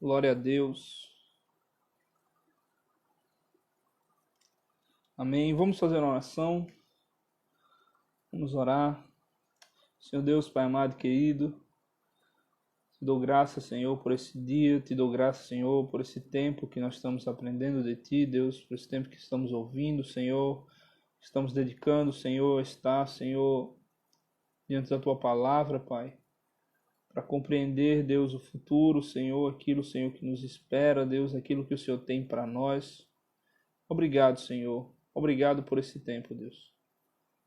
Glória a Deus. Amém. Vamos fazer uma oração. Vamos orar. Senhor Deus, Pai amado e querido, te dou graça, Senhor, por esse dia. Te dou graça, Senhor, por esse tempo que nós estamos aprendendo de Ti, Deus, por esse tempo que estamos ouvindo, Senhor. Estamos dedicando, Senhor, a estar, Senhor, diante da Tua palavra, Pai, para compreender, Deus, o futuro, Senhor, aquilo, Senhor, que nos espera, Deus, aquilo que o Senhor tem para nós. Obrigado, Senhor. Obrigado por esse tempo, Deus.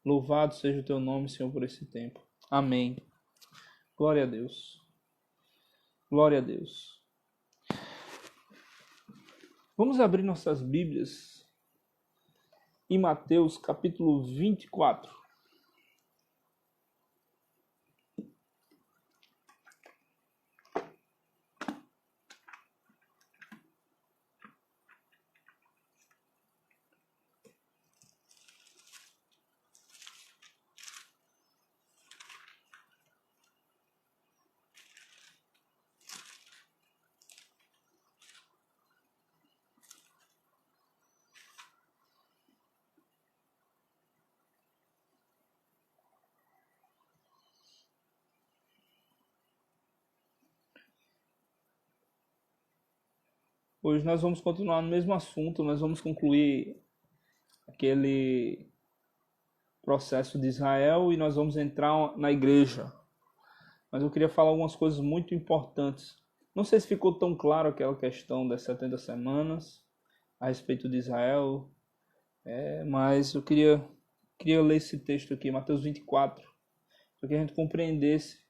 Louvado seja o Teu nome, Senhor, por esse tempo. Amém. Glória a Deus. Glória a Deus. Vamos abrir nossas Bíblias em Mateus capítulo 24. Hoje nós vamos continuar no mesmo assunto, nós vamos concluir aquele processo de Israel e nós vamos entrar na igreja. Mas eu queria falar algumas coisas muito importantes. Não sei se ficou tão claro aquela questão das 70 semanas a respeito de Israel, mas eu queria ler esse texto aqui, Mateus 24, para que a gente compreendesse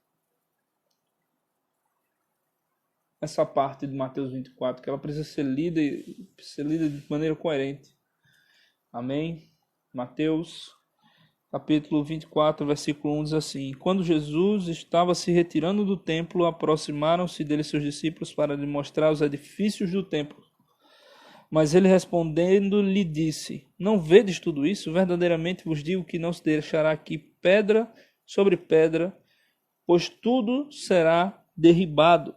essa parte de Mateus 24, que ela precisa ser lida de maneira coerente. Amém? Mateus, capítulo 24, versículo 1 diz assim: Quando Jesus estava se retirando do templo, aproximaram-se dele seus discípulos para lhe mostrar os edifícios do templo. Mas ele respondendo lhe disse: Não vedes tudo isso? Verdadeiramente vos digo que não se deixará aqui pedra sobre pedra, pois tudo será derribado.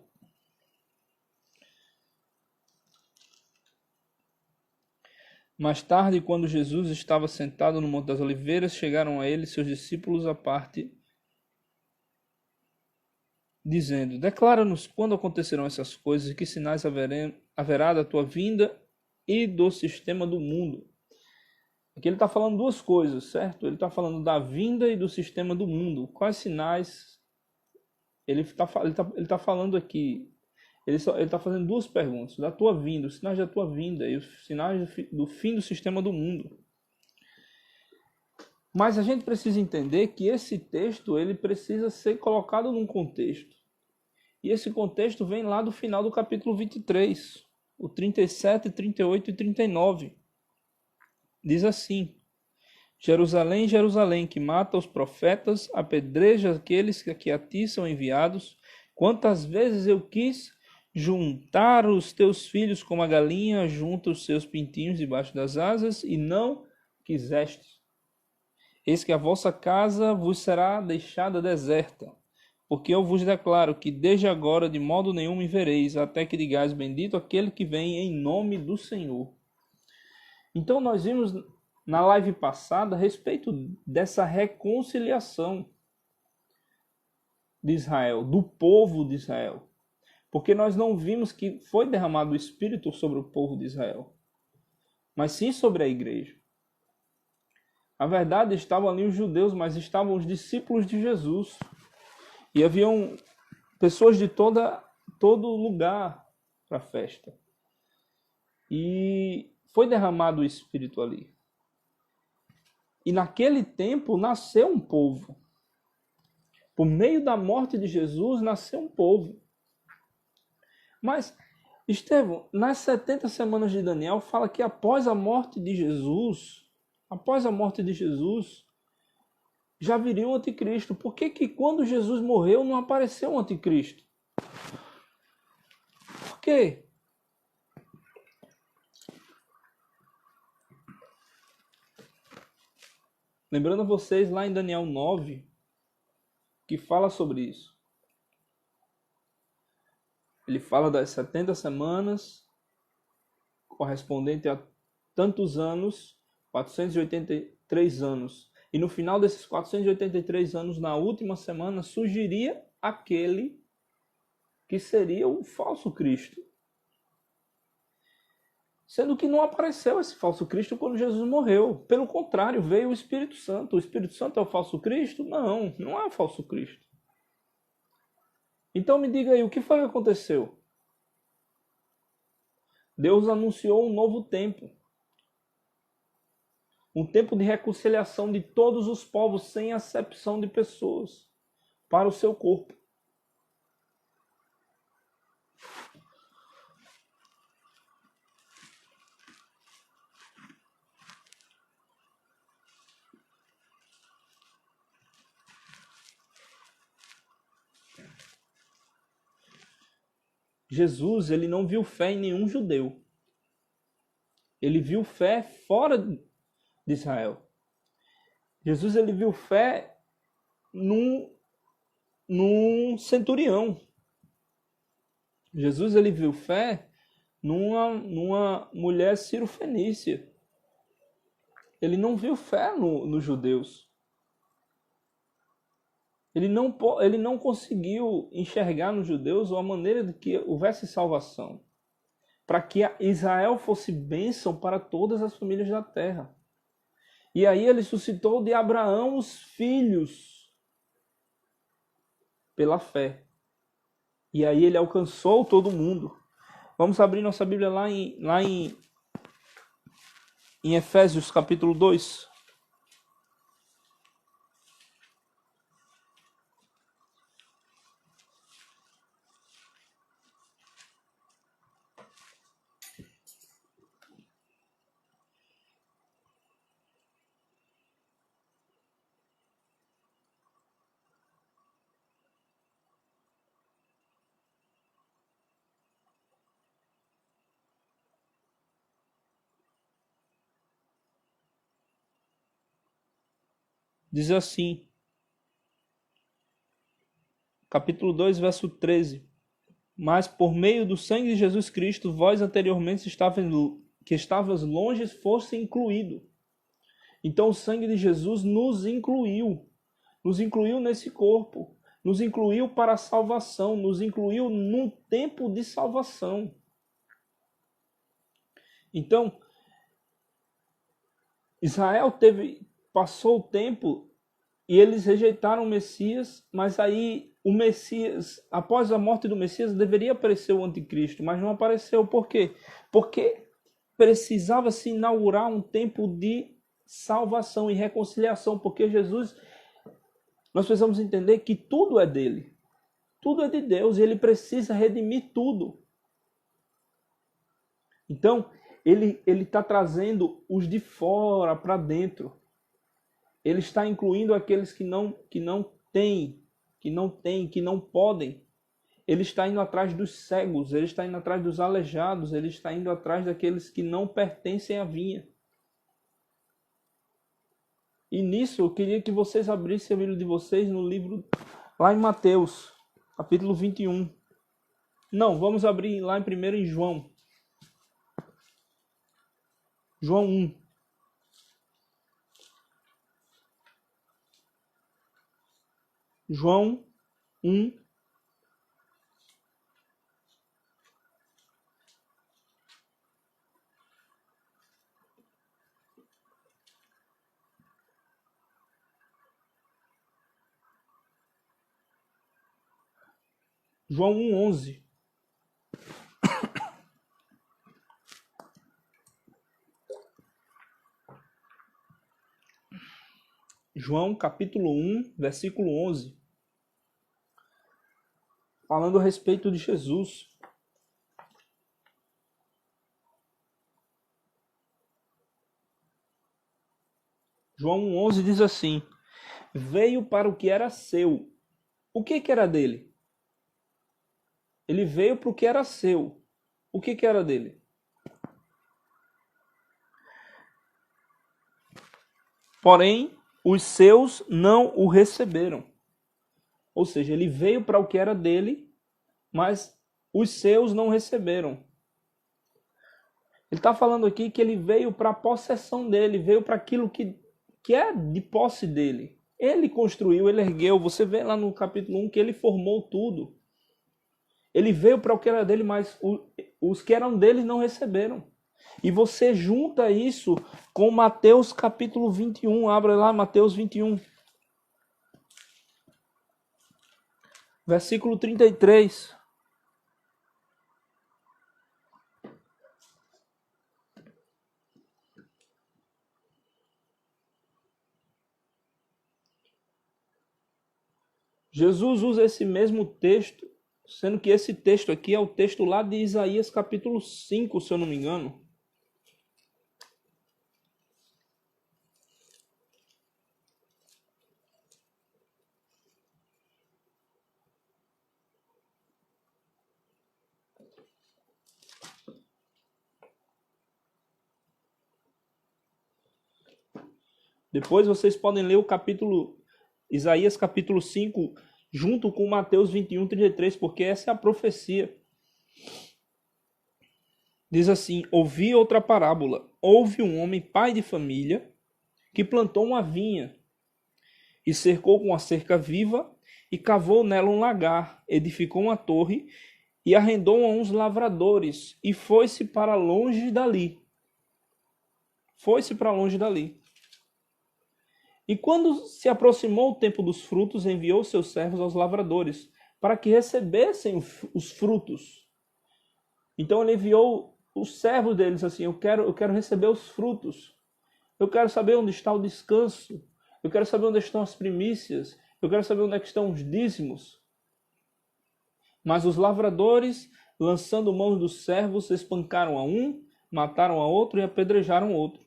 Mais tarde, quando Jesus estava sentado no Monte das Oliveiras, chegaram a ele seus discípulos à parte, dizendo: Declara-nos quando acontecerão essas coisas e que sinais haverá da tua vinda e do sistema do mundo. Aqui ele está falando duas coisas, certo? Ele está falando da vinda e do sistema do mundo. Quais sinais? Ele está falando aqui. Ele está fazendo duas perguntas. Da tua vinda, os sinais da tua vinda e os sinais do fim do sistema do mundo. Mas a gente precisa entender que esse texto ele precisa ser colocado num contexto. E esse contexto vem lá do final do capítulo 23, o 37, 38 e 39. Diz assim: Jerusalém, Jerusalém, que mata os profetas, apedreja aqueles que a ti são enviados. Quantas vezes eu quis juntar os teus filhos como a galinha junta os seus pintinhos debaixo das asas, e não quiseste. Eis que a vossa casa vos será deixada deserta, porque eu vos declaro que desde agora de modo nenhum me vereis, até que digais: bendito aquele que vem em nome do Senhor. Então nós vimos na live passada a respeito dessa reconciliação de Israel, do povo de Israel. Porque nós não vimos que foi derramado o Espírito sobre o povo de Israel, mas sim sobre a igreja. Na verdade, estavam ali os judeus, mas estavam os discípulos de Jesus. E haviam pessoas de todo lugar para a festa. E foi derramado o Espírito ali. E naquele tempo nasceu um povo. Por meio da morte de Jesus, nasceu um povo. Mas, Estevão, nas 70 semanas de Daniel, fala que após a morte de Jesus, já viria o anticristo. Por que quando Jesus morreu não apareceu o anticristo? Por quê? Lembrando a vocês lá em Daniel 9, que fala sobre isso. Ele fala das 70 semanas, correspondente a tantos anos, 483 anos. E no final desses 483 anos, na última semana, surgiria aquele que seria o falso Cristo. Sendo que não apareceu esse falso Cristo quando Jesus morreu. Pelo contrário, veio o Espírito Santo. O Espírito Santo é o falso Cristo? Não, não é o falso Cristo. Então me diga aí, o que foi que aconteceu? Deus anunciou um novo tempo. Um tempo de reconciliação de todos os povos, sem acepção de pessoas, para o seu corpo. Jesus, ele não viu fé em nenhum judeu. Ele viu fé fora de Israel. Jesus, ele viu fé num centurião. Jesus, ele viu fé numa mulher cirofenícia. Ele não viu fé nos judeus. Ele não conseguiu enxergar nos judeus a maneira de que houvesse salvação, para que Israel fosse bênção para todas as famílias da terra. E aí ele suscitou de Abraão os filhos pela fé. E aí ele alcançou todo mundo. Vamos abrir nossa Bíblia lá em Efésios capítulo 2. Diz assim, capítulo 2, verso 13. Mas por meio do sangue de Jesus Cristo, vós anteriormente estavas longe, fosse incluído. Então o sangue de Jesus nos incluiu nesse corpo, nos incluiu para a salvação, nos incluiu num tempo de salvação. Então, Israel passou o tempo e eles rejeitaram o Messias, mas aí o Messias, após a morte do Messias, deveria aparecer o anticristo, mas não apareceu. Por quê? Porque precisava se inaugurar um tempo de salvação e reconciliação, porque Jesus, nós precisamos entender que tudo é dele, tudo é de Deus, e ele precisa redimir tudo. Então, ele está trazendo os de fora para dentro. Ele está incluindo aqueles que não têm, que não podem. Ele está indo atrás dos cegos, ele está indo atrás dos aleijados, ele está indo atrás daqueles que não pertencem à vinha. E nisso eu queria que vocês abrissem a Bíblia de vocês no livro, lá em Mateus, capítulo 21. Não, vamos abrir lá primeiro em João. João 1. João 1. João 1:11. João capítulo 1, versículo 11. Falando a respeito de Jesus. João 1:11 diz assim: veio para o que era seu. O que era dele? Ele veio para o que era seu. O que era dele? Porém, os seus não o receberam. Ou seja, ele veio para o que era dele, mas os seus não receberam. Ele está falando aqui que ele veio para a possessão dele, veio para aquilo que é de posse dele. Ele construiu, ele ergueu. Você vê lá no capítulo 1 que ele formou tudo. Ele veio para o que era dele, mas os que eram dele não receberam. E você junta isso com Mateus capítulo 21. Abra lá Mateus 21. Versículo 33. Jesus usa esse mesmo texto, sendo que esse texto aqui é o texto lá de Isaías capítulo 5, se eu não me engano. Depois vocês podem ler o capítulo Isaías capítulo 5 junto com Mateus 21, 33, porque essa é a profecia. Diz assim: ouvi outra parábola. Houve um homem, pai de família, que plantou uma vinha e cercou com uma cerca viva e cavou nela um lagar, edificou uma torre e arrendou a uns lavradores e foi-se para longe dali. Foi-se para longe dali. E quando se aproximou o tempo dos frutos, enviou seus servos aos lavradores, para que recebessem os frutos. Então ele enviou os servos deles assim: eu quero receber os frutos. Eu quero saber onde está o descanso. Eu quero saber onde estão as primícias. Eu quero saber onde é que estão os dízimos. Mas os lavradores, lançando mãos dos servos, espancaram a um, mataram a outro e apedrejaram outro.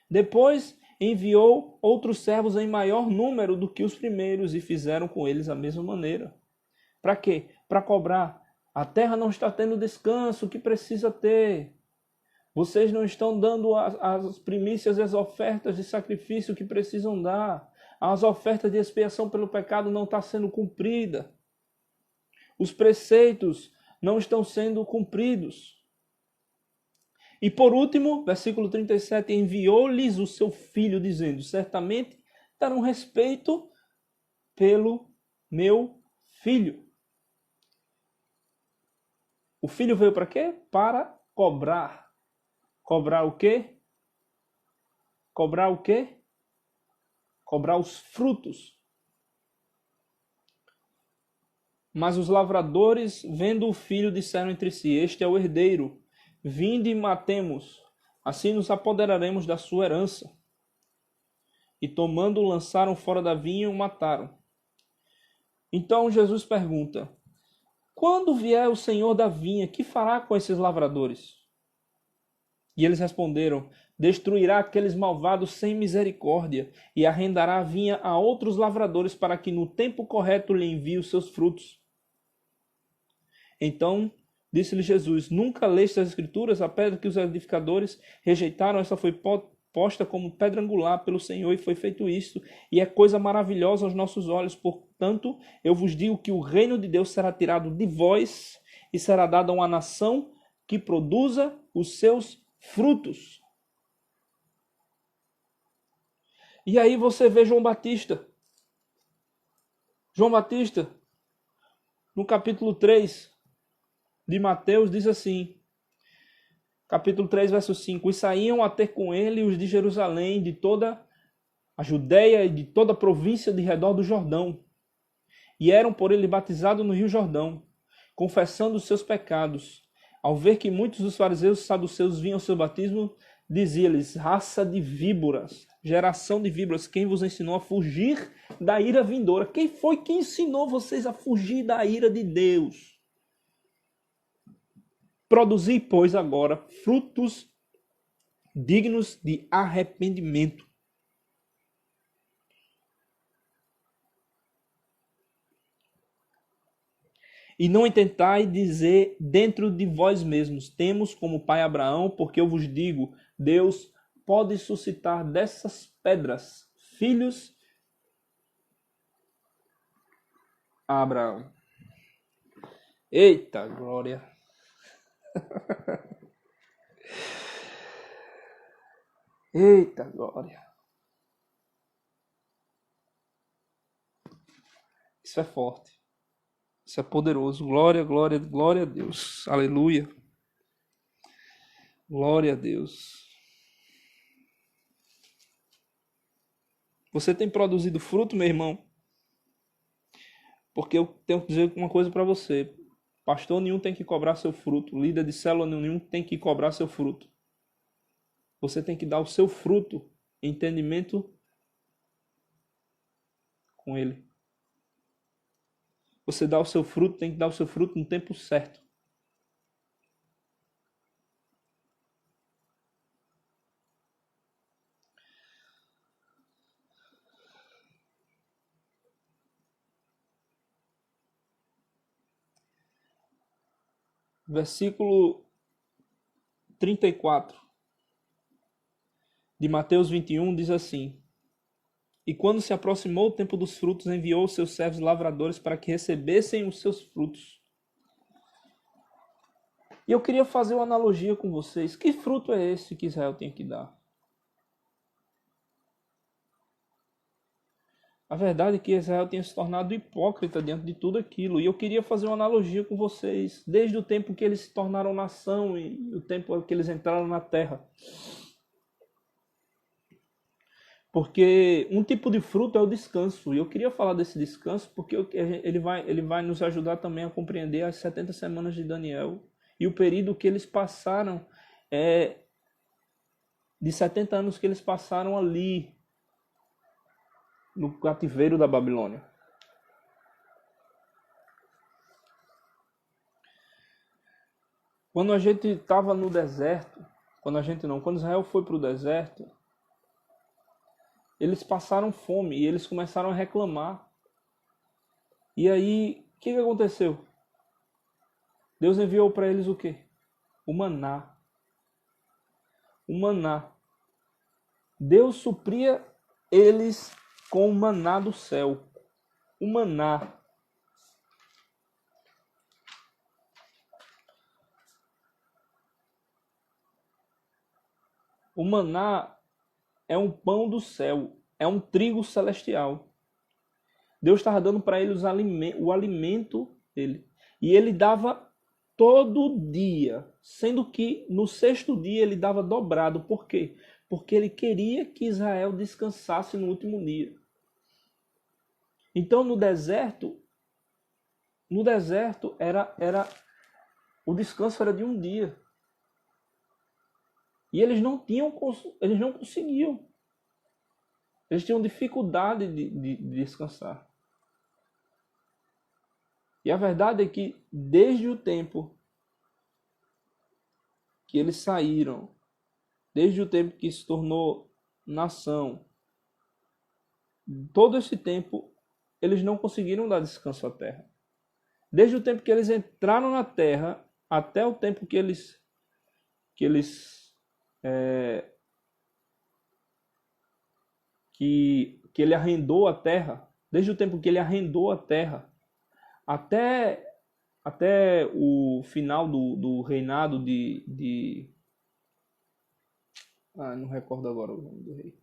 Depois enviou outros servos em maior número do que os primeiros e fizeram com eles a mesma maneira. Para quê? Para cobrar. A terra não está tendo descanso que precisa ter. Vocês não estão dando as primícias e as ofertas de sacrifício que precisam dar. As ofertas de expiação pelo pecado não estão sendo cumpridas. Os preceitos não estão sendo cumpridos. E por último, versículo 37, enviou-lhes o seu filho, dizendo: certamente darão respeito pelo meu filho. O filho veio para quê? Para cobrar. Cobrar o quê? Cobrar o quê? Cobrar os frutos. Mas os lavradores, vendo o filho, disseram entre si: este é o herdeiro. Vinde e matemos, assim nos apoderaremos da sua herança. E tomando-o, lançaram fora da vinha e o mataram. Então Jesus pergunta: quando vier o senhor da vinha, que fará com esses lavradores? E eles responderam: destruirá aqueles malvados sem misericórdia e arrendará a vinha a outros lavradores para que no tempo correto lhe envie os seus frutos. Então disse-lhe Jesus: nunca leste as Escrituras? A pedra que os edificadores rejeitaram, essa foi posta como pedra angular pelo Senhor e foi feito isto, e é coisa maravilhosa aos nossos olhos. Portanto, eu vos digo que o reino de Deus será tirado de vós e será dado a uma nação que produza os seus frutos. E aí você vê João Batista. João Batista, no capítulo 3 de Mateus, diz assim, capítulo 3, verso 5, e saíam a ter com ele os de Jerusalém, de toda a Judéia e de toda a província de redor do Jordão, e eram por ele batizados no rio Jordão, confessando os seus pecados. Ao ver que muitos dos fariseus e saduceus vinham ao seu batismo, dizia-lhes: raça de víboras, geração de víboras, quem vos ensinou a fugir da ira vindoura? Quem foi que ensinou vocês a fugir da ira de Deus? Produzi, pois, agora frutos dignos de arrependimento. E não intentai dizer dentro de vós mesmos: temos como pai Abraão, porque eu vos digo, Deus pode suscitar dessas pedras filhos a Abraão. Eita glória! Eita glória! Isso é forte. Isso é poderoso. Glória, glória, glória a Deus. Aleluia. Glória a Deus. Você tem produzido fruto, meu irmão? Porque eu tenho que dizer uma coisa para você. Pastor nenhum tem que cobrar seu fruto. Líder de célula nenhum tem que cobrar seu fruto. Você tem que dar o seu fruto, entendimento com ele. Você dá o seu fruto, tem que dar o seu fruto no tempo certo. Versículo 34 de Mateus 21 diz assim: E quando se aproximou o tempo dos frutos, enviou os seus servos lavradores para que recebessem os seus frutos. E eu queria fazer uma analogia com vocês. Que fruto é esse que Israel tem que dar? A verdade é que Israel tem se tornado hipócrita diante de tudo aquilo. E eu queria fazer uma analogia com vocês. Desde o tempo que eles se tornaram nação e o tempo que eles entraram na terra. Porque um tipo de fruto é o descanso. E eu queria falar desse descanso porque ele vai nos ajudar também a compreender as 70 semanas de Daniel. E o período que eles passaram, de 70 anos que eles passaram ali, no cativeiro da Babilônia. Quando a gente estava no deserto, quando Israel foi para o deserto, eles passaram fome e eles começaram a reclamar. E aí, o que aconteceu? Deus enviou para eles o quê? O maná. O maná. Deus supria eles com o maná do céu. O maná. O maná é um pão do céu, é um trigo celestial. Deus estava dando para eles o alimento dele. E ele dava todo dia, sendo que no sexto dia ele dava dobrado. Por quê? Porque ele queria que Israel descansasse no último dia. Então no deserto era o descanso era de um dia. E eles não conseguiam. Eles tinham dificuldade de descansar. E a verdade é que desde o tempo que eles saíram, desde o tempo que se tornou nação, todo esse tempo eles não conseguiram dar descanso à terra. Desde o tempo que eles entraram na terra até o tempo que ele arrendou a terra, desde o tempo que ele arrendou a terra até o final do reinado não recordo agora o nome do rei.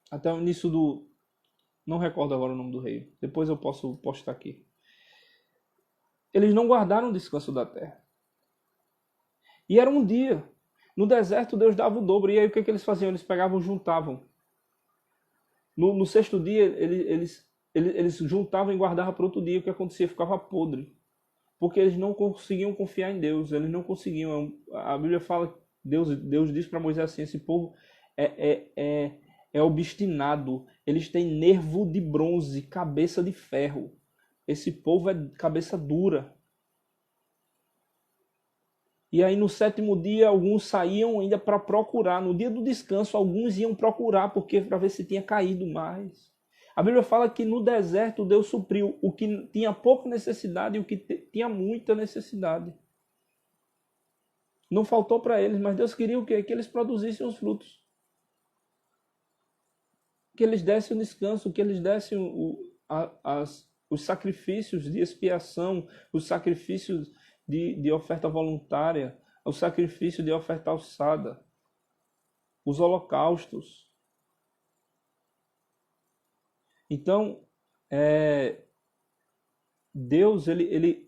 Até o início do... Não recordo agora o nome do rei. Depois eu posso postar aqui. Eles não guardaram o descanso da terra. E era um dia. No deserto Deus dava o dobro. E aí o que eles faziam? Eles pegavam e juntavam. No sexto dia eles juntavam e guardavam para outro dia. O que acontecia? Ficava podre. Porque eles não conseguiam confiar em Deus. Eles não conseguiam. A Bíblia fala, Deus diz para Moisés assim, esse povo é obstinado. Eles têm nervo de bronze, cabeça de ferro. Esse povo é cabeça dura. E aí no sétimo dia alguns saíam ainda para procurar. No dia do descanso alguns iam procurar para ver se tinha caído mais. A Bíblia fala que no deserto Deus supriu o que tinha pouca necessidade e o que tinha muita necessidade. Não faltou para eles, mas Deus queria o quê? Que eles produzissem os frutos. que eles dessem o descanso, que eles dessem os sacrifícios de expiação, os sacrifícios de oferta voluntária, o sacrifício de oferta alçada, os holocaustos. Então, Deus, ele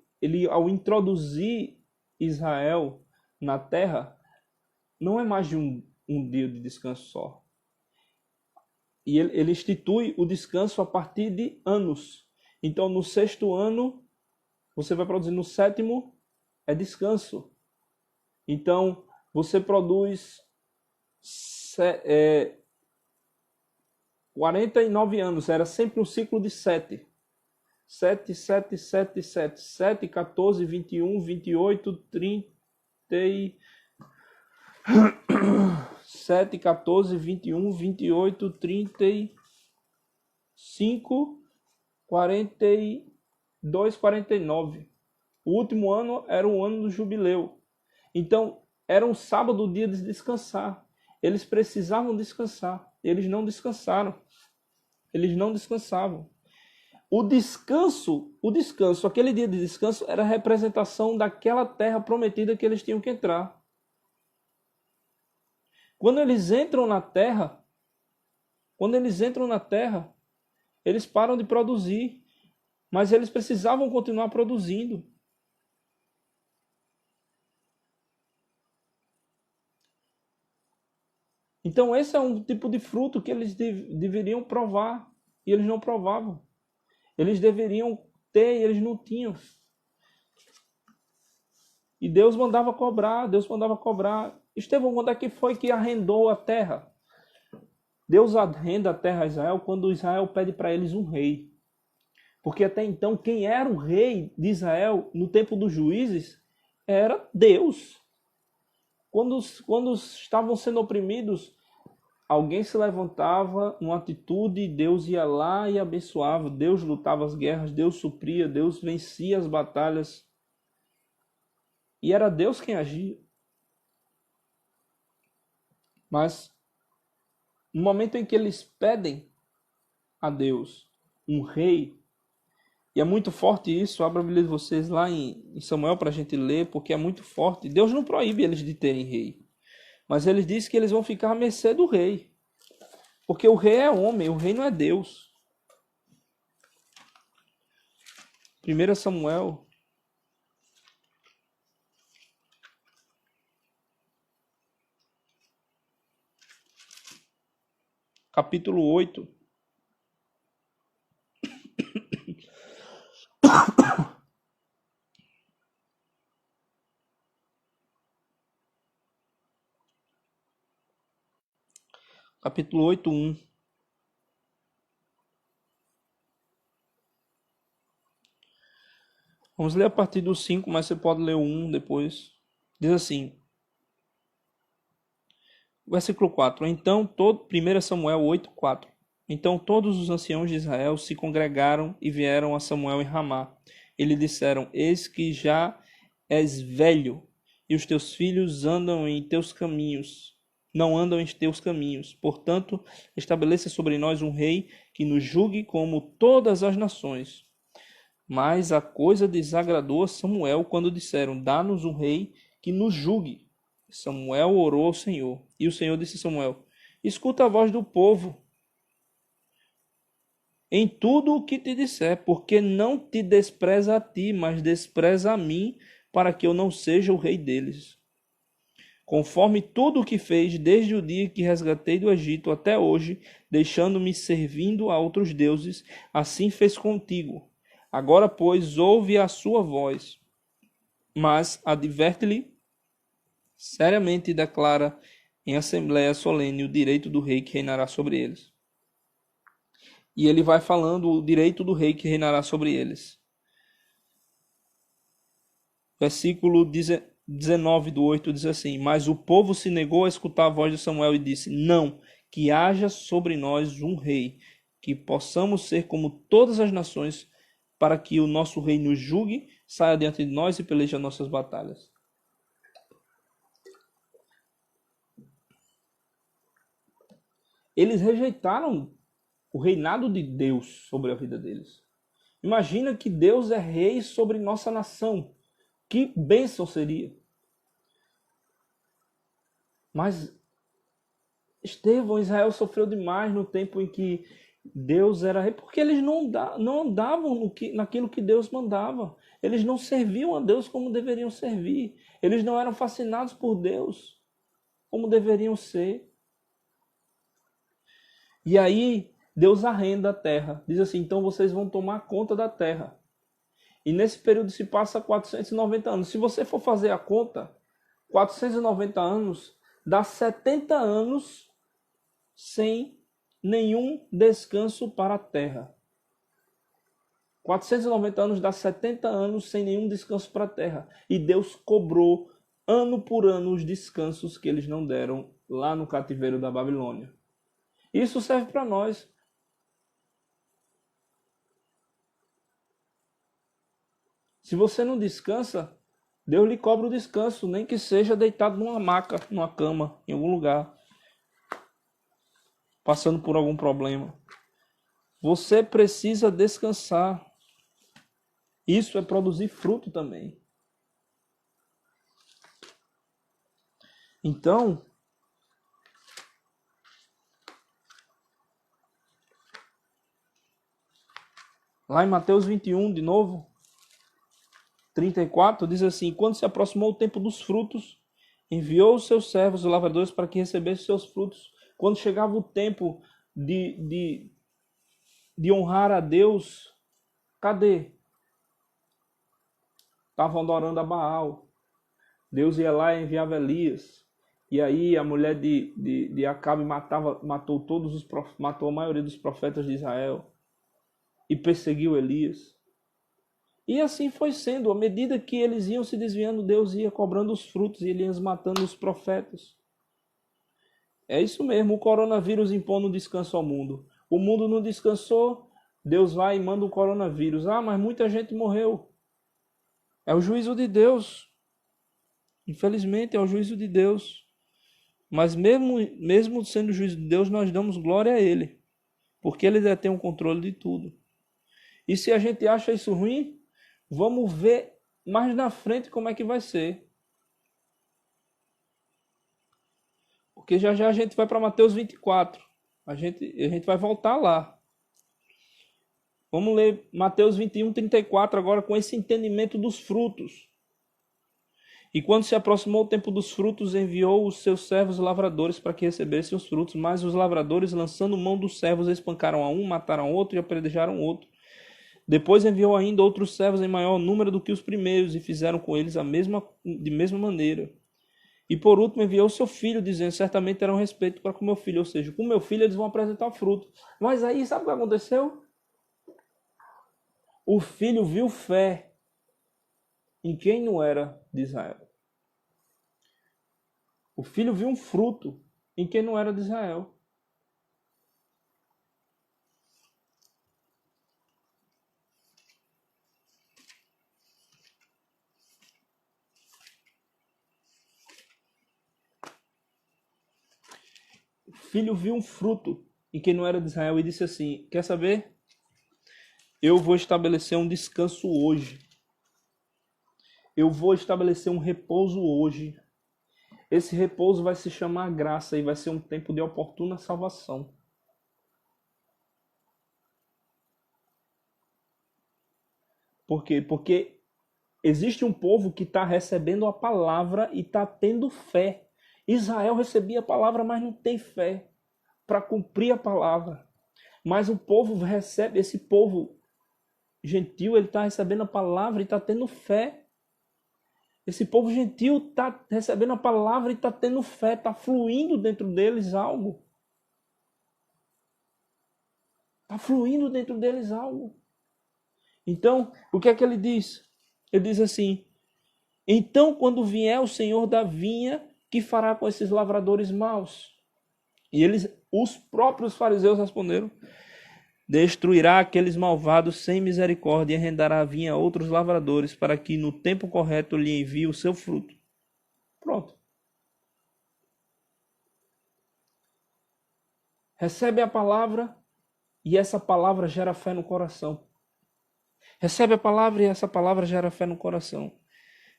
ao introduzir Israel na terra, não é mais de um dia de descanso só. E ele institui o descanso a partir de anos. Então, no 6º ano, você vai produzir. No 7º, é descanso. Então, você produz 49 anos. Era sempre um ciclo de 7. 7, 7, 7, 7. 7, 14, 21, 28, 30 e... 7, 14, 21, 28, 35, 42, 49. O último ano era o ano do jubileu. Então, era um sábado, o dia de descansar. Eles precisavam descansar. Eles não descansaram. Eles não descansavam. O descanso, aquele dia de descanso, era a representação daquela terra prometida que eles tinham que entrar. Quando eles entram na terra, eles param de produzir, mas eles precisavam continuar produzindo. Então esse é um tipo de fruto que eles deveriam provar, e eles não provavam. Eles deveriam ter, e eles não tinham. E Deus mandava cobrar. Estevão, quando é que foi que arrendou a terra? Deus arrenda a terra a Israel quando Israel pede para eles um rei. Porque até então, quem era o rei de Israel no tempo dos juízes era Deus. Quando estavam sendo oprimidos, alguém se levantava numa atitude, Deus ia lá e abençoava. Deus lutava as guerras, Deus supria, Deus vencia as batalhas. E era Deus quem agia. Mas no momento em que eles pedem a Deus um rei, e é muito forte isso, abra a Bíblia de vocês lá em Samuel para a gente ler, porque é muito forte. Deus não proíbe eles de terem rei, mas ele diz que eles vão ficar à mercê do rei, porque o rei é homem, o rei não é Deus. 1 Samuel capítulo 8. Capítulo 8, 1. Vamos ler a partir do 5, mas você pode ler o 1 depois. Diz assim, versículo 4. Então, 1 Samuel 8, 4. Então todos os anciãos de Israel se congregaram e vieram a Samuel em Ramá. E lhe disseram, eis que já és velho, e os teus filhos andam em teus caminhos, não andam em teus caminhos. Portanto, estabeleça sobre nós um rei que nos julgue como todas as nações. Mas a coisa desagradou a Samuel quando disseram, dá-nos um rei que nos julgue. Samuel orou ao Senhor, e o Senhor disse a Samuel, escuta a voz do povo em tudo o que te disser, porque não te despreza a ti, mas despreza a mim, para que eu não seja o rei deles. Conforme tudo o que fez desde o dia que resgatei do Egito até hoje, deixando-me servindo a outros deuses, assim fez contigo. Agora, pois, ouve a sua voz, mas adverte-lhe seriamente e declara em assembleia solene o direito do rei que reinará sobre eles. E ele vai falando o direito do rei que reinará sobre eles. Versículo 19 do 8 diz assim, mas o povo se negou a escutar a voz de Samuel e disse, não, que haja sobre nós um rei, que possamos ser como todas as nações, para que o nosso rei nos julgue, saia diante de nós e peleje as nossas batalhas. Eles rejeitaram o reinado de Deus sobre a vida deles. Imagina que Deus é rei sobre nossa nação. Que bênção seria. Mas Estevão, Israel sofreu demais no tempo em que Deus era rei, porque eles não andavam naquilo que Deus mandava. Eles não serviam a Deus como deveriam servir. Eles não eram fascinados por Deus como deveriam ser. E aí Deus arrenda a terra. Diz assim, então vocês vão tomar conta da terra. E nesse período se passa 490 anos. Se você for fazer a conta, 490 anos dá 70 anos sem nenhum descanso para a terra. 490 anos dá 70 anos sem nenhum descanso para a terra. E Deus cobrou ano por ano os descansos que eles não deram lá no cativeiro da Babilônia. Isso serve para nós. Se você não descansa, Deus lhe cobra o descanso, nem que seja deitado numa maca, numa cama, em algum lugar, passando por algum problema. Você precisa descansar. Isso é produzir fruto também. Então, lá em Mateus 21, de novo, 34, diz assim, quando se aproximou o tempo dos frutos, enviou os seus servos, os lavradores, para que recebessem seus frutos. Quando chegava o tempo de honrar a Deus, cadê? Estavam adorando a Baal. Deus ia lá e enviava Elias. E aí a mulher de Acabe matou a maioria dos profetas de Israel. E perseguiu Elias. E assim foi sendo. À medida que eles iam se desviando, Deus ia cobrando os frutos e ele ia matando os profetas. É isso mesmo, o coronavírus impondo descanso ao mundo. O mundo não descansou, Deus vai e manda o coronavírus. Ah, mas muita gente morreu. É o juízo de Deus. Infelizmente, é o juízo de Deus. Mas mesmo sendo o juízo de Deus, nós damos glória a Ele. Porque Ele detém o controle de tudo. E se a gente acha isso ruim, vamos ver mais na frente como é que vai ser. Porque já já a gente vai para Mateus 24. A gente vai voltar lá. Vamos ler Mateus 21, 34 agora com esse entendimento dos frutos. E quando se aproximou o tempo dos frutos, enviou os seus servos lavradores para que recebessem os frutos. Mas os lavradores, lançando mão dos servos, espancaram a um, mataram outro e apedrejaram outro. Depois enviou ainda outros servos em maior número do que os primeiros e fizeram com eles de mesma maneira. E por último enviou seu filho, dizendo, certamente terão respeito para com meu filho. Ou seja, com meu filho eles vão apresentar fruto. Mas aí, sabe o que aconteceu? O filho viu fé em quem não era de Israel. O filho viu um fruto em quem não era de Israel. O filho viu um fruto em quem não era de Israel e disse assim, quer saber? Eu vou estabelecer um descanso hoje. Eu vou estabelecer um repouso hoje. Esse repouso vai se chamar graça e vai ser um tempo de oportuna salvação. Por quê? Porque existe um povo que está recebendo a palavra e está tendo fé. Israel recebia a palavra, mas não tem fé para cumprir a palavra. Mas o povo recebe, esse povo gentil, ele está recebendo a palavra e está tendo fé. Esse povo gentil está recebendo a palavra e está tendo fé, está fluindo dentro deles algo. Está fluindo dentro deles algo. Então, o que é que ele diz? Ele diz assim, então quando vier o Senhor da vinha, que fará com esses lavradores maus? E os próprios fariseus responderam, destruirá aqueles malvados sem misericórdia e arrendará a vinha a outros lavradores para que no tempo correto lhe envie o seu fruto. Pronto. Recebe a palavra e essa palavra gera fé no coração. Recebe a palavra e essa palavra gera fé no coração.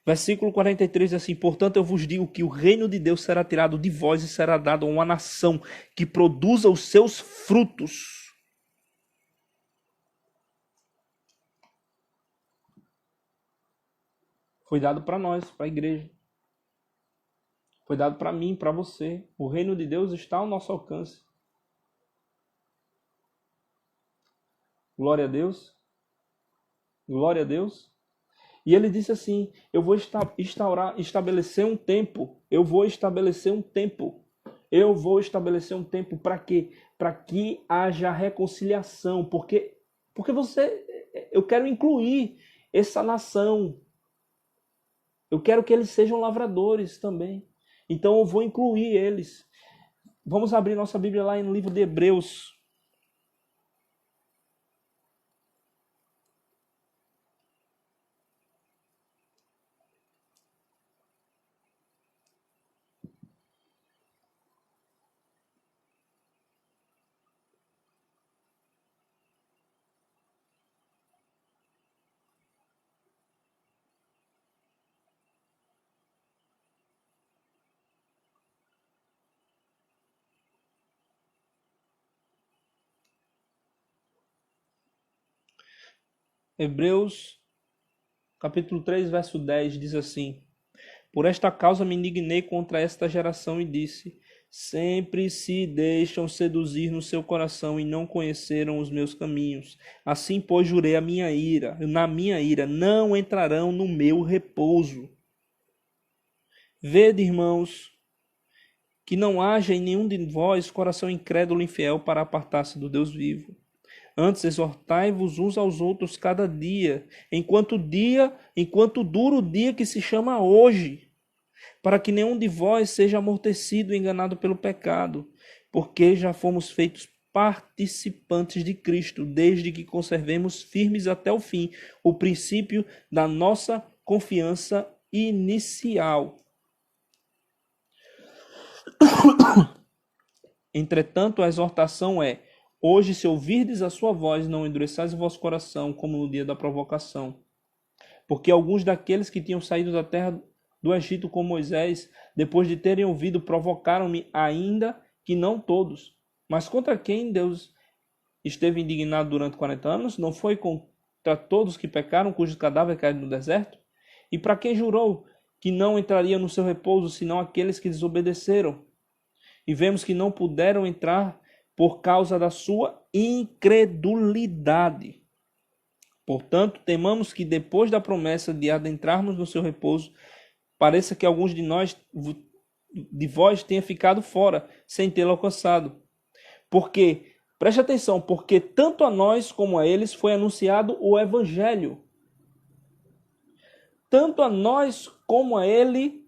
Versículo 43 diz assim: portanto eu vos digo que o reino de Deus será tirado de vós e será dado a uma nação que produza os seus frutos. Foi dado para nós, para a igreja. Foi dado para mim, para você. O reino de Deus está ao nosso alcance. Glória a Deus. Glória a Deus. E ele disse assim: eu vou estabelecer um tempo. Eu vou estabelecer um tempo. Eu vou estabelecer um tempo para quê? Para que haja reconciliação. Porque eu quero incluir essa nação. Eu quero que eles sejam lavradores também. Então eu vou incluir eles. Vamos abrir nossa Bíblia lá no livro de Hebreus. Hebreus, capítulo 3, verso 10, diz assim: por esta causa me indignei contra esta geração e disse: sempre se deixam seduzir no seu coração e não conheceram os meus caminhos. Assim, pois, jurei na minha ira, não entrarão no meu repouso. Vede, irmãos, que não haja em nenhum de vós coração incrédulo e infiel para apartar-se do Deus vivo. Antes exortai-vos uns aos outros cada dia, enquanto dura o dia que se chama hoje, para que nenhum de vós seja amortecido e enganado pelo pecado, porque já fomos feitos participantes de Cristo, desde que conservemos firmes até o fim o princípio da nossa confiança inicial. Entretanto, a exortação é: hoje, se ouvirdes a sua voz, não endureçais o vosso coração, como no dia da provocação. Porque alguns daqueles que tinham saído da terra do Egito com Moisés, depois de terem ouvido, provocaram-me, ainda que não todos. Mas contra quem Deus esteve indignado durante 40 anos? Não foi contra todos que pecaram, cujos cadáveres caíram no deserto? E para quem jurou que não entraria no seu repouso, senão aqueles que desobedeceram? E vemos que não puderam entrar por causa da sua incredulidade. Portanto, temamos que depois da promessa de adentrarmos no seu repouso, pareça que alguns de vós tenha ficado fora, sem tê-lo alcançado. Porque, preste atenção, porque tanto a nós como a eles foi anunciado o Evangelho. Tanto a nós como a ele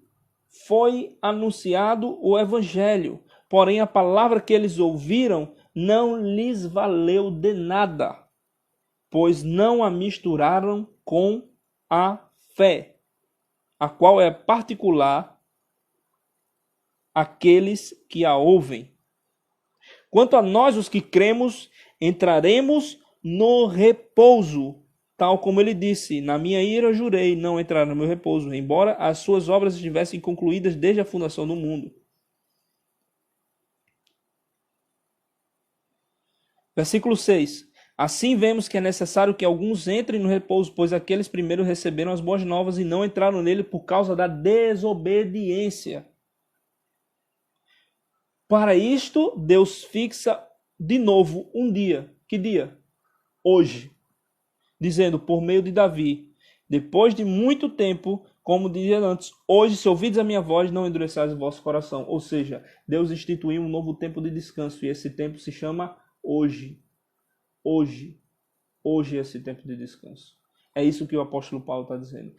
foi anunciado o Evangelho. Porém, a palavra que eles ouviram não lhes valeu de nada, pois não a misturaram com a fé, a qual é particular àqueles que a ouvem. Quanto a nós, os que cremos, entraremos no repouso, tal como ele disse: na minha ira jurei não entrar no meu repouso, embora as suas obras estivessem concluídas desde a fundação do mundo. Versículo 6. Assim vemos que é necessário que alguns entrem no repouso, pois aqueles primeiros receberam as boas novas e não entraram nele por causa da desobediência. Para isto, Deus fixa de novo um dia. Que dia? Hoje. Dizendo, por meio de Davi: depois de muito tempo, como dizia antes, hoje, se ouvides a minha voz, não endureçais o vosso coração. Ou seja, Deus instituiu um novo tempo de descanso, e esse tempo se chama hoje. Hoje é esse tempo de descanso. É isso que o apóstolo Paulo está dizendo.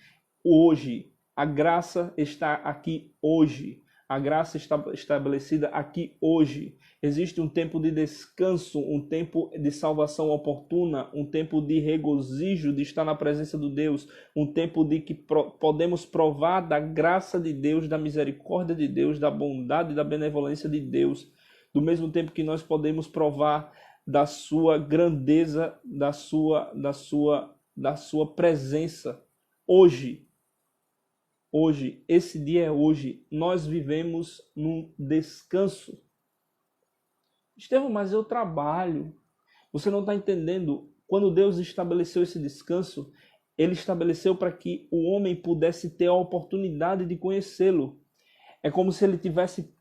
Hoje, a graça está aqui hoje. A graça está estabelecida aqui hoje. Existe um tempo de descanso, um tempo de salvação oportuna, um tempo de regozijo, de estar na presença de Deus, um tempo de que podemos provar da graça de Deus, da misericórdia de Deus, da bondade e da benevolência de Deus. Do mesmo tempo que nós podemos provar da sua grandeza, da sua presença. Hoje, esse dia é hoje, nós vivemos num descanso. Estevão, mas eu trabalho. Você não está entendendo. Quando Deus estabeleceu esse descanso, ele estabeleceu para que o homem pudesse ter a oportunidade de conhecê-lo. É como se ele tivesse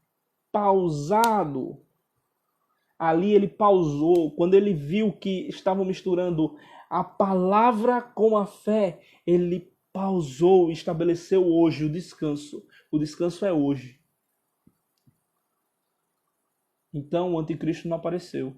pausado. Ali ele pausou. Quando ele viu que estavam misturando a palavra com a fé, ele pausou e estabeleceu hoje o descanso. O descanso é hoje. Então o anticristo não apareceu.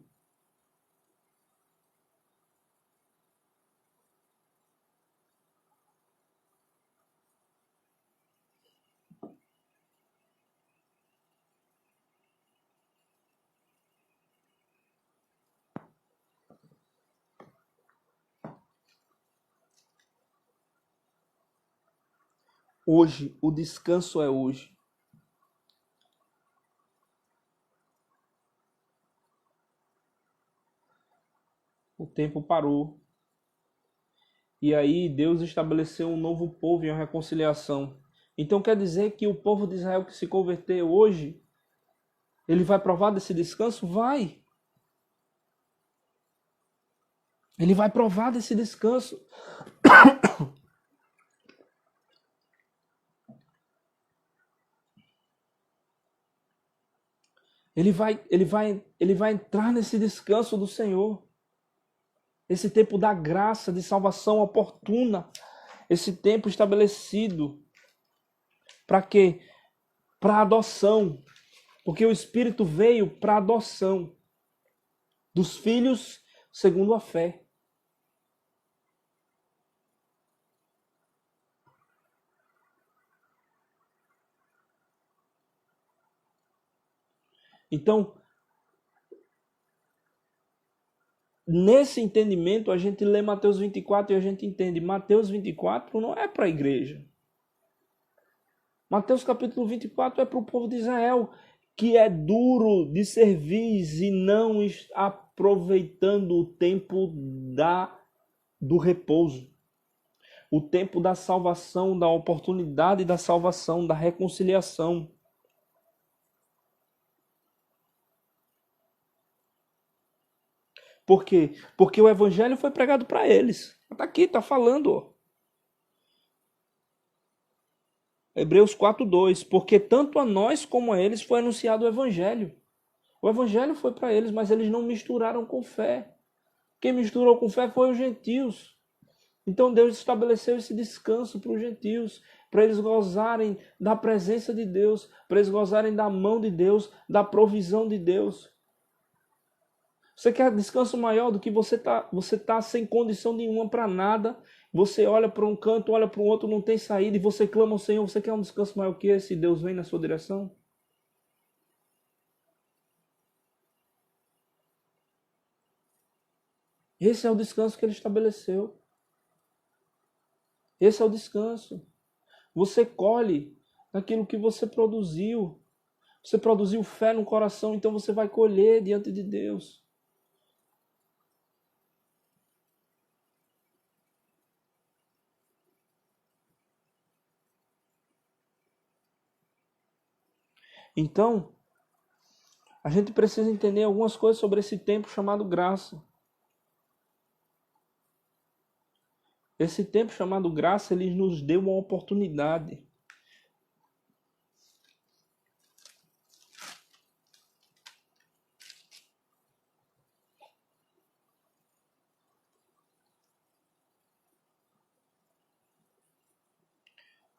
Hoje, o descanso é hoje. O tempo parou. E aí Deus estabeleceu um novo povo e uma reconciliação. Então quer dizer que o povo de Israel que se converteu hoje, ele vai provar desse descanso? Vai. Ele vai provar desse descanso. Ele vai entrar nesse descanso do Senhor. Esse tempo da graça, de salvação oportuna. Esse tempo estabelecido. Para quê? Para adoção. Porque o Espírito veio para adoção dos filhos segundo a fé. Então, nesse entendimento, a gente lê Mateus 24 e a gente entende. Mateus 24 não é para a igreja. Mateus capítulo 24 é para o povo de Israel, que é duro de cerviz e não aproveitando o tempo do repouso. O tempo da salvação, da oportunidade da salvação, da reconciliação. Por quê? Porque o evangelho foi pregado para eles. Está aqui, está falando. Ó. Hebreus 4:2. Porque tanto a nós como a eles foi anunciado o evangelho. O evangelho foi para eles, mas eles não misturaram com fé. Quem misturou com fé foi os gentios. Então Deus estabeleceu esse descanso para os gentios, para eles gozarem da presença de Deus, para eles gozarem da mão de Deus, da provisão de Deus. Você quer descanso maior do que você tá sem condição nenhuma para nada, você olha para um canto, olha para o outro, não tem saída, e você clama ao Senhor, você quer um descanso maior que esse, Deus vem na sua direção? Esse é o descanso que ele estabeleceu. Esse é o descanso. Você colhe aquilo que você produziu. Você produziu fé no coração, então você vai colher diante de Deus. Então, a gente precisa entender algumas coisas sobre esse tempo chamado graça. Esse tempo chamado graça, ele nos deu uma oportunidade.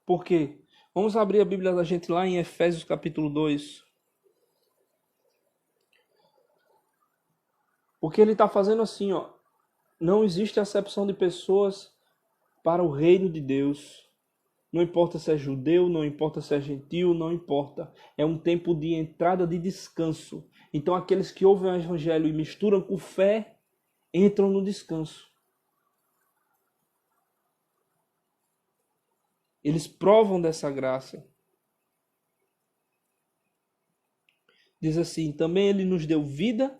Por quê? Vamos abrir a Bíblia da gente lá em Efésios capítulo 2. Porque ele está fazendo assim, ó. Não existe acepção de pessoas para o reino de Deus. Não importa se é judeu, não importa se é gentil, não importa. É um tempo de entrada de descanso. Então aqueles que ouvem o evangelho e misturam com fé, entram no descanso. Eles provam dessa graça. Diz assim, também ele nos deu vida,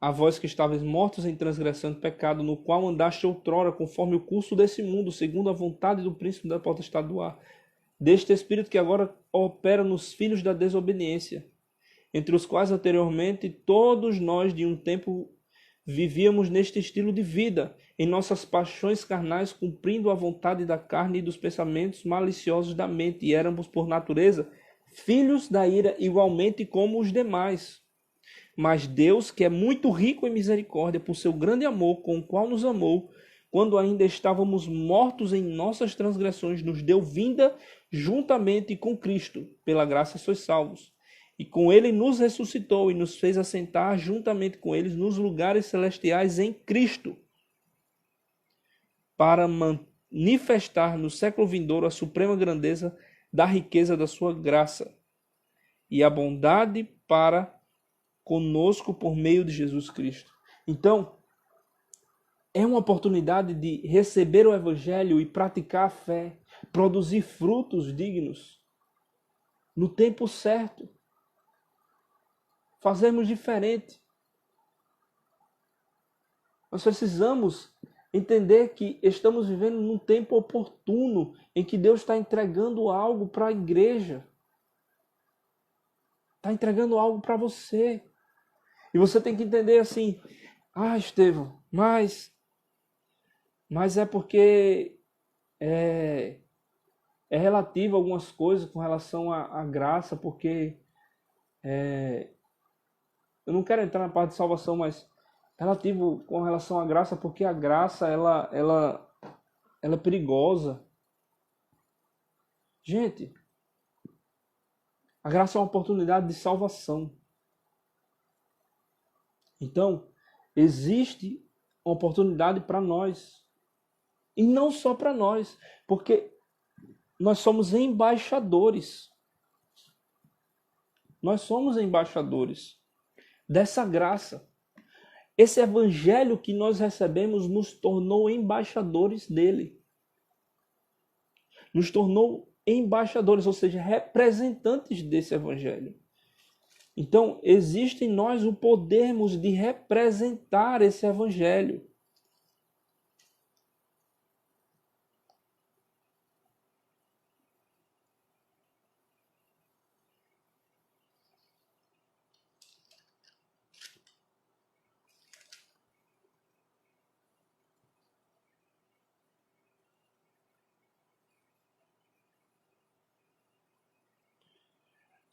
a vós que estáveis mortos em transgressão e pecado, no qual andaste outrora, conforme o curso desse mundo, segundo a vontade do príncipe da potestade do ar, deste espírito que agora opera nos filhos da desobediência, entre os quais anteriormente todos nós de um tempo vivíamos neste estilo de vida, em nossas paixões carnais, cumprindo a vontade da carne e dos pensamentos maliciosos da mente, e éramos, por natureza, filhos da ira, igualmente como os demais. Mas Deus, que é muito rico em misericórdia, por seu grande amor com o qual nos amou, quando ainda estávamos mortos em nossas transgressões, nos deu vinda juntamente com Cristo. Pela graça sois salvos. E com ele nos ressuscitou e nos fez assentar juntamente com eles nos lugares celestiais em Cristo, para manifestar no século vindouro a suprema grandeza da riqueza da sua graça e a bondade para conosco por meio de Jesus Cristo. Então, é uma oportunidade de receber o Evangelho e praticar a fé, produzir frutos dignos no tempo certo. Fazermos diferente. Nós precisamos entender que estamos vivendo num tempo oportuno em que Deus está entregando algo para a igreja. Está entregando algo para você. E você tem que entender assim, Estevão, mas é porque é relativo a algumas coisas com relação à graça, porque eu não quero entrar na parte de salvação, mas relativo com relação à graça, porque a graça ela é perigosa. Gente, a graça é uma oportunidade de salvação. Então, existe uma oportunidade para nós. E não só para nós, porque nós somos embaixadores. Nós somos embaixadores dessa graça. Esse evangelho que nós recebemos nos tornou embaixadores dele. Nos tornou embaixadores, ou seja, representantes desse evangelho. Então, existe em nós o podermos de representar esse evangelho.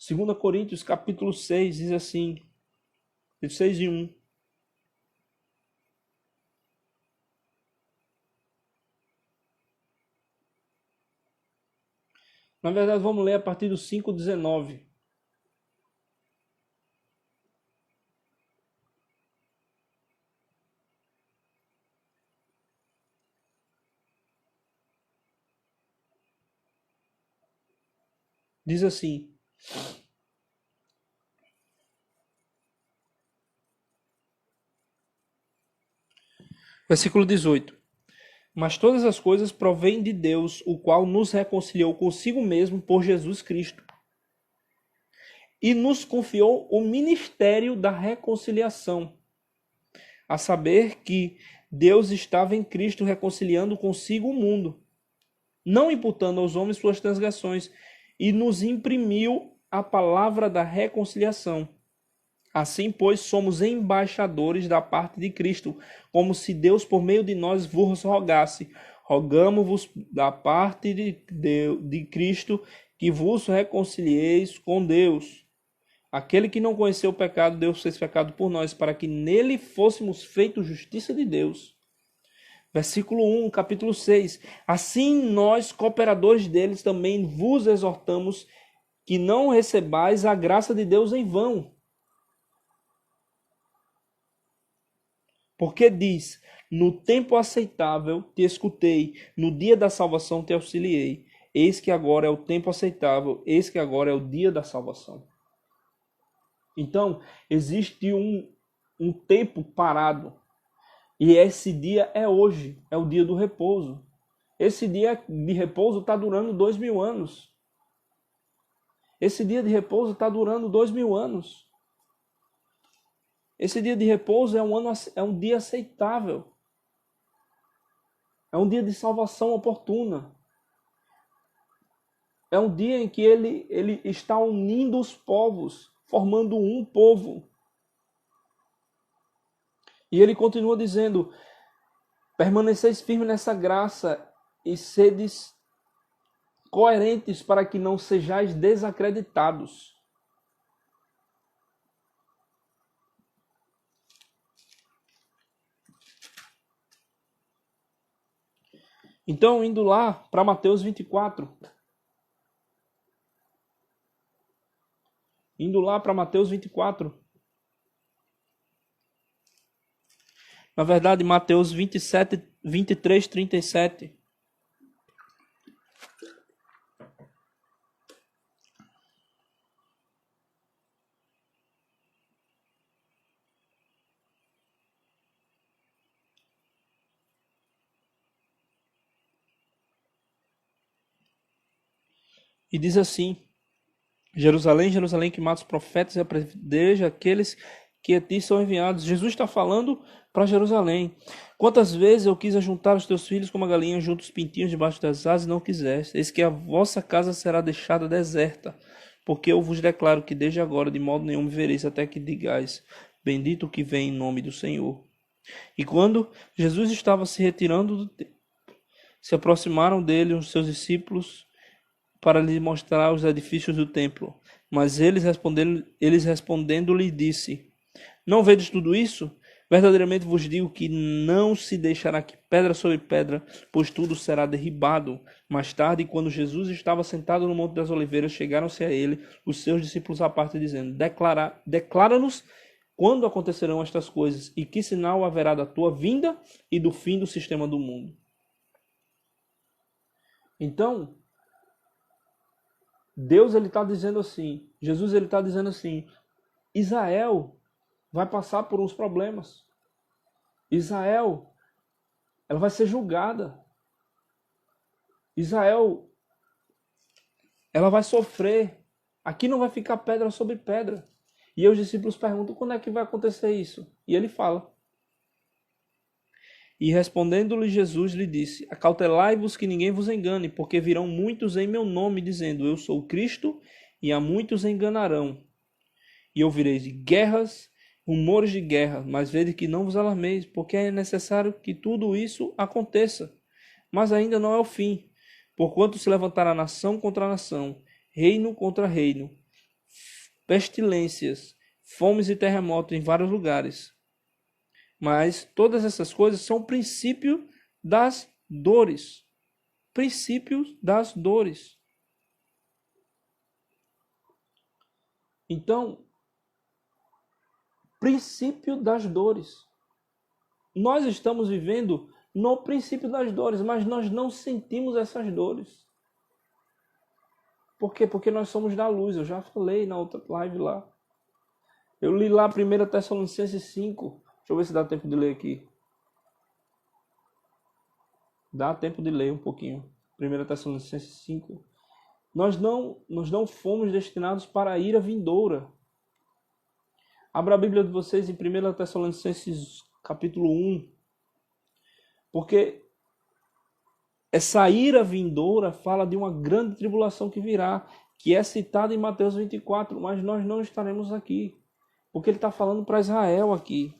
Segunda Coríntios, capítulo 6, diz assim, 6:1. Na verdade, vamos ler a partir do 5:19. Diz assim: versículo 18. Mas todas as coisas provêm de Deus, o qual nos reconciliou consigo mesmo por Jesus Cristo e nos confiou o ministério da reconciliação, a saber que Deus estava em Cristo reconciliando consigo o mundo, não imputando aos homens suas transgressões, e nos imprimiu a palavra da reconciliação. Assim, pois, somos embaixadores da parte de Cristo, como se Deus por meio de nós vos rogasse. Rogamo-vos da parte de Cristo que vos reconcilieis com Deus. Aquele que não conheceu o pecado, Deus fez pecado por nós, para que nele fôssemos feitos justiça de Deus. Versículo 1, capítulo 6. Assim nós, cooperadores deles, também vos exortamos que não recebais a graça de Deus em vão. Porque diz, no tempo aceitável te escutei, no dia da salvação te auxiliei. Eis que agora é o tempo aceitável, eis que agora é o dia da salvação. Então, existe um tempo parado. E esse dia é hoje, é o dia do repouso. Esse dia de repouso está durando 2000 anos. Esse dia de repouso está durando 2000 anos. Esse dia de repouso é um dia aceitável. É um dia de salvação oportuna. É um dia em que ele está unindo os povos, formando um povo. E ele continua dizendo: permaneceis firmes nessa graça e sedes coerentes para que não sejais desacreditados. Então, indo lá para Mateus 24. Indo lá para Mateus 24. Na verdade, Mateus 27, 23, 37. E diz assim: Jerusalém, Jerusalém, que mata os profetas e apedreja aqueles que a ti são enviados. Jesus está falando para Jerusalém. Quantas vezes eu quis ajuntar os teus filhos como a galinha junto os pintinhos debaixo das asas e não quiseste. Eis que a vossa casa será deixada deserta, porque eu vos declaro que desde agora de modo nenhum me vereis até que digais: bendito o que vem em nome do Senhor. E quando Jesus estava se retirando do templo, se aproximaram dele os seus discípulos para lhe mostrar os edifícios do templo. Mas eles respondendo lhe disse: não vedes tudo isso? Verdadeiramente vos digo que não se deixará aqui pedra sobre pedra, pois tudo será derribado. Mais tarde, quando Jesus estava sentado no Monte das Oliveiras, chegaram-se a ele os seus discípulos à parte, dizendo: declara-nos quando acontecerão estas coisas, e que sinal haverá da tua vinda e do fim do sistema do mundo. Então, Deus ele está dizendo assim, Jesus ele está dizendo assim, Israel vai passar por uns problemas. Israel, ela vai ser julgada. Israel, ela vai sofrer. Aqui não vai ficar pedra sobre pedra. E os discípulos perguntam, quando é que vai acontecer isso? E ele fala. E respondendo-lhe Jesus lhe disse: acautelai-vos que ninguém vos engane, porque virão muitos em meu nome, dizendo: eu sou Cristo, e a muitos enganarão. E ouvireis de guerras, rumores de guerra, mas vede que não vos alarmeis, porque é necessário que tudo isso aconteça. Mas ainda não é o fim, porquanto se levantará nação contra nação, reino contra reino, pestilências, fomes e terremotos em vários lugares. Mas todas essas coisas são princípio das dores. Princípios das dores. Então, princípio das dores. Nós estamos vivendo no princípio das dores, mas nós não sentimos essas dores. Por quê? Porque nós somos da luz. Eu já falei na outra live lá. Eu li lá 1 Tessalonicenses 5. Deixa eu ver se dá tempo de ler aqui. Dá tempo de ler um pouquinho. 1 Tessalonicenses 5. Nós não fomos destinados para a ira vindoura. Abra a Bíblia de vocês em 1 Tessalonicenses capítulo 1. Porque essa ira vindoura fala de uma grande tribulação que virá, que é citada em Mateus 24, mas nós não estaremos aqui. Porque ele está falando para Israel aqui.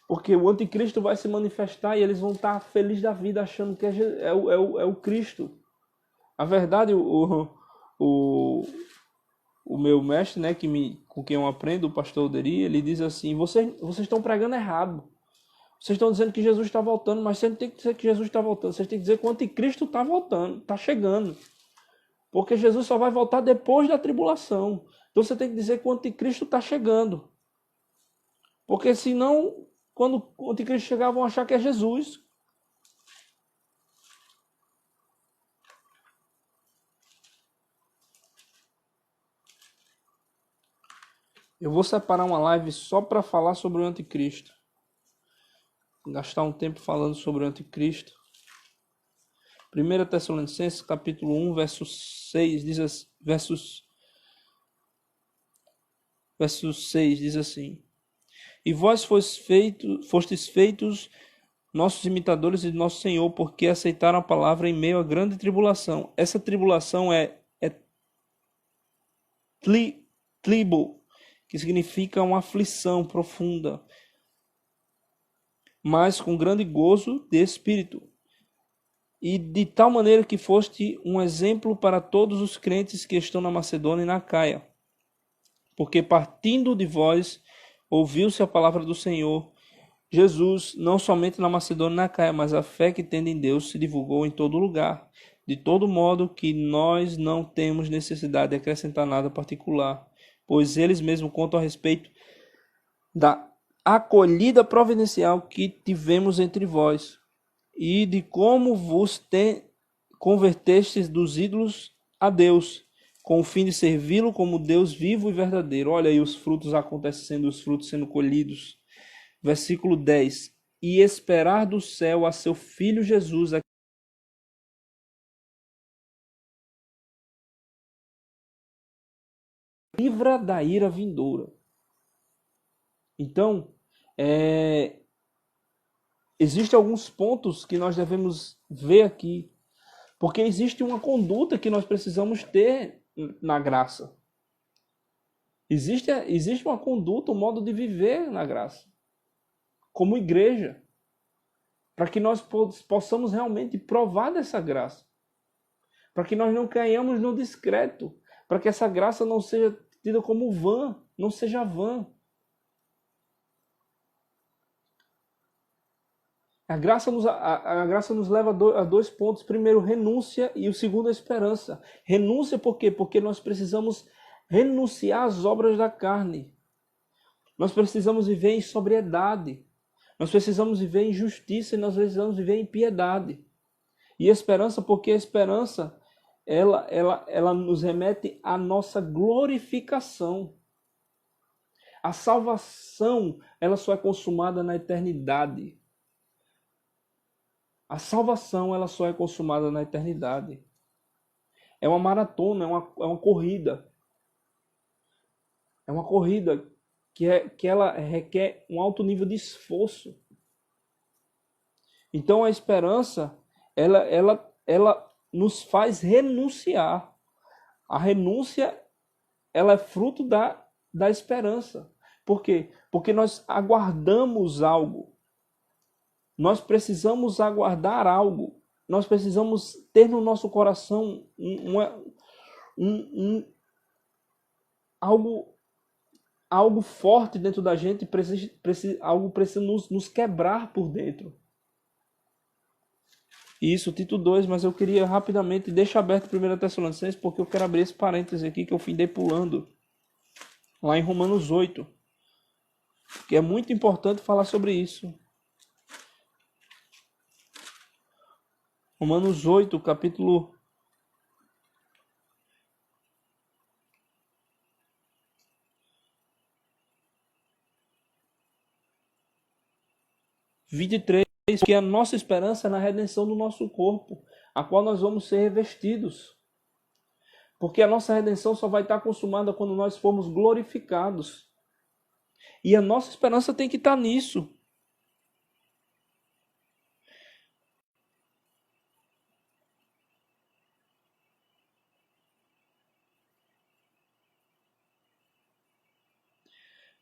Porque o anticristo vai se manifestar e eles vão estar felizes da vida achando que é o Cristo. A verdade, o meu mestre, né, com quem eu aprendo, o pastor Oderi, ele diz assim, vocês estão pregando errado. Vocês estão dizendo que Jesus está voltando, mas você não tem que dizer que Jesus está voltando. Vocês têm que dizer que o anticristo está voltando, está chegando. Porque Jesus só vai voltar depois da tribulação. Então você tem que dizer que o anticristo está chegando. Porque senão, quando o anticristo chegar, vão achar que é Jesus. Eu vou separar uma live só para falar sobre o anticristo. Gastar um tempo falando sobre o anticristo. 1 Tessalonicenses capítulo 1, verso 6, diz assim, versos Verso 6 diz assim: E vós fostes feitos nossos imitadores de nosso Senhor, porque aceitaram a palavra em meio a grande tribulação. Essa tribulação é tlibo, que significa uma aflição profunda, mas com grande gozo de espírito. E de tal maneira que foste um exemplo para todos os crentes que estão na Macedônia e na Caia. Porque partindo de vós, ouviu-se a palavra do Senhor Jesus, não somente na Macedônia e na Caia, mas a fé que tendo em Deus se divulgou em todo lugar. De todo modo que nós não temos necessidade de acrescentar nada particular, pois eles mesmos contam a respeito da acolhida providencial que tivemos entre vós, e de como vos convertestes dos ídolos a Deus, com o fim de servi-lo como Deus vivo e verdadeiro. Olha aí os frutos acontecendo, os frutos sendo colhidos. Versículo 10. E esperar do céu a seu Filho Jesus, a livra da ira vindoura. Então, existem alguns pontos que nós devemos ver aqui, porque existe uma conduta que nós precisamos ter na graça. Existe uma conduta, um modo de viver na graça, como igreja, para que nós possamos realmente provar dessa graça, para que nós não caiamos no discreto, para que essa graça não seja tida como vã, não seja vã. A graça nos leva a dois pontos. Primeiro, renúncia, e o segundo, esperança. Renúncia por quê? Porque nós precisamos renunciar às obras da carne. Nós precisamos viver em sobriedade. Nós precisamos viver em justiça e nós precisamos viver em piedade. E esperança, porque a esperança, ela nos remete à nossa glorificação. A salvação, ela só é consumada na eternidade. A salvação, ela só é consumada na eternidade. É uma maratona, é uma corrida. É uma corrida que ela requer um alto nível de esforço. Então a esperança, ela nos faz renunciar. A renúncia, ela é fruto da esperança. Por quê? Porque nós aguardamos algo. Nós precisamos aguardar algo. Nós precisamos ter no nosso coração algo forte dentro da gente. Algo precisa nos quebrar por dentro. Isso, Tito 2, mas eu queria rapidamente deixar aberto 1 Tessalonicenses, porque eu quero abrir esse parêntese aqui que eu findei pulando. Lá em Romanos 8. Que é muito importante falar sobre isso. Romanos 8, capítulo 23, que a nossa esperança é na redenção do nosso corpo, a qual nós vamos ser revestidos. Porque a nossa redenção só vai estar consumada quando nós formos glorificados. E a nossa esperança tem que estar nisso.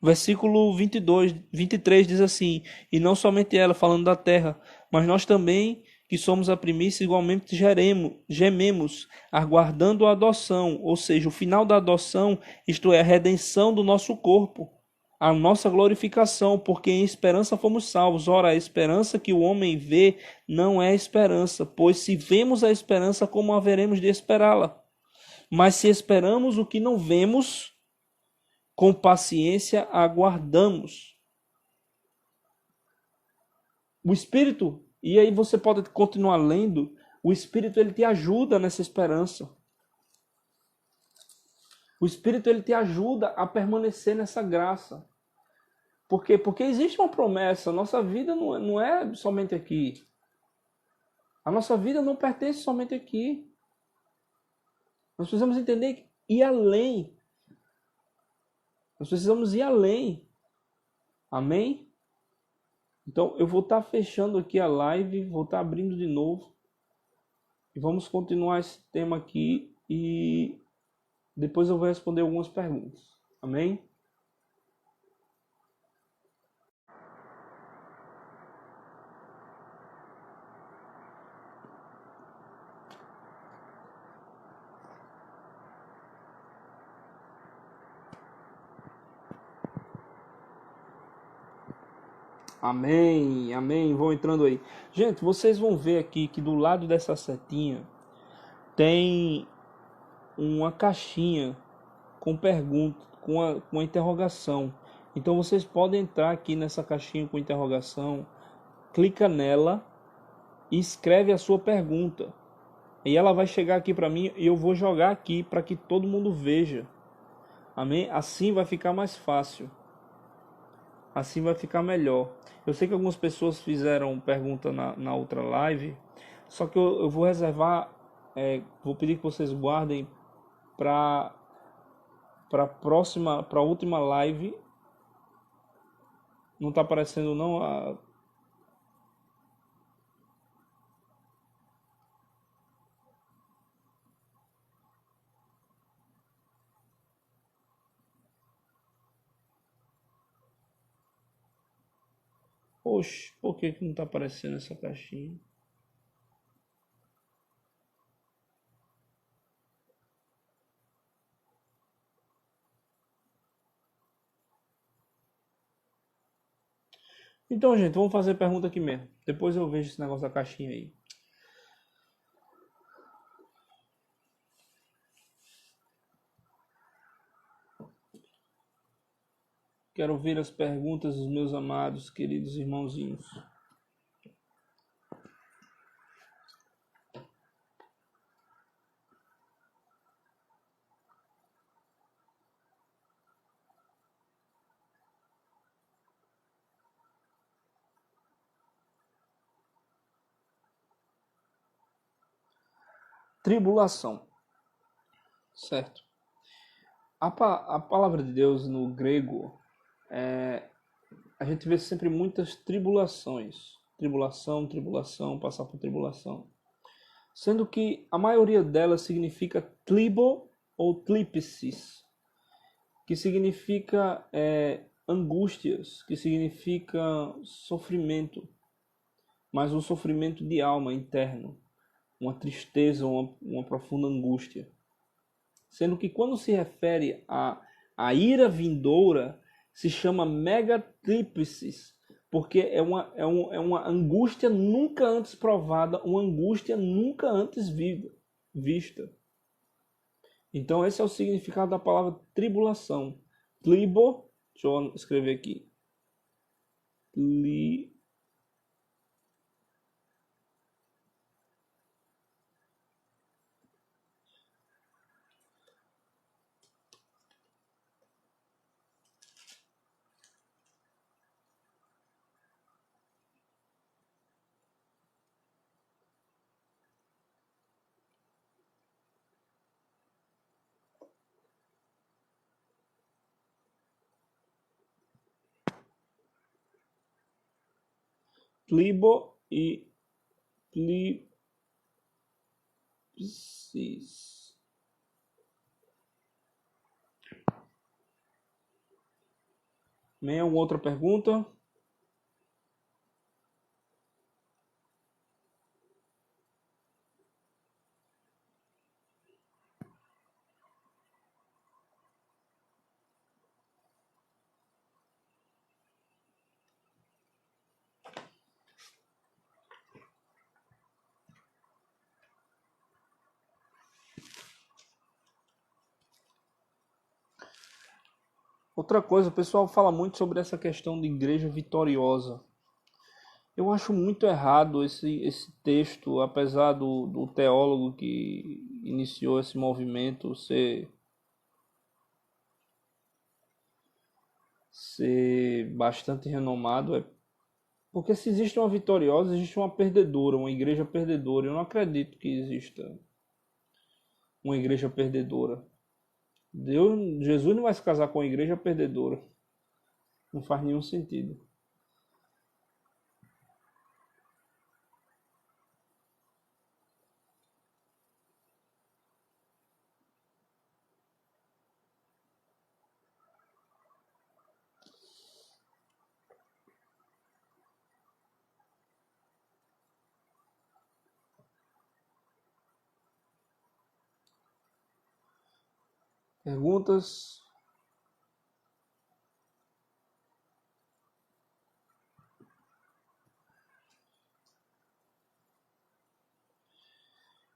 Versículo 23 diz assim: E não somente ela, falando da terra, mas nós também, que somos a primícia, igualmente gememos, aguardando a adoção, ou seja, o final da adoção, isto é, a redenção do nosso corpo, a nossa glorificação, porque em esperança fomos salvos. Ora, a esperança que o homem vê não é esperança, pois se vemos a esperança, como haveremos de esperá-la? Mas se esperamos o que não vemos, com paciência aguardamos. O Espírito, e aí você pode continuar lendo, o Espírito ele te ajuda nessa esperança. O Espírito ele te ajuda a permanecer nessa graça. Por quê? Porque existe uma promessa, a nossa vida não é somente aqui. A nossa vida não pertence somente aqui. Nós precisamos entender e ir além. Nós precisamos ir além. Amém? Então, eu vou estar fechando aqui a live, vou estar abrindo de novo. E vamos continuar esse tema aqui e depois eu vou responder algumas perguntas. Amém? Amém, amém. Vão entrando aí. Gente, vocês vão ver aqui que do lado dessa setinha tem uma caixinha com pergunta, com a interrogação. Então vocês podem entrar aqui nessa caixinha com interrogação, clica nela e escreve a sua pergunta. E ela vai chegar aqui para mim e eu vou jogar aqui para que todo mundo veja. Amém? Assim vai ficar mais fácil. Assim vai ficar melhor. Eu sei que algumas pessoas fizeram pergunta na outra live, só que eu vou reservar, vou pedir que vocês guardem para a última live. Não está aparecendo não? Oxe, por que não está aparecendo essa caixinha? Então, gente, vamos fazer pergunta aqui mesmo. Depois eu vejo esse negócio da caixinha aí. Quero ouvir as perguntas dos meus amados, queridos irmãozinhos. Tribulação. Certo. A palavra de Deus no grego, a gente vê sempre muitas tribulações. Tribulação, tribulação, passar por tribulação. Sendo que a maioria delas significa tlibo ou tlipsis, que significa angústias, que significa sofrimento, mas um sofrimento de alma interno, uma tristeza, uma profunda angústia. Sendo que quando se refere à ira vindoura, se chama megatripsis, porque é uma angústia nunca antes provada, uma angústia nunca antes vista. Então esse é o significado da palavra tribulação. Tlibo, deixa eu escrever aqui. Tlibo e tlipsis. Nenhuma outra pergunta? Outra coisa, o pessoal fala muito sobre essa questão de igreja vitoriosa. Eu acho muito errado esse texto, apesar do teólogo que iniciou esse movimento ser bastante renomado. Porque se existe uma vitoriosa, existe uma perdedora, uma igreja perdedora. Eu não acredito que exista uma igreja perdedora. Jesus não vai se casar com a igreja perdedora. Não faz nenhum sentido. Perguntas?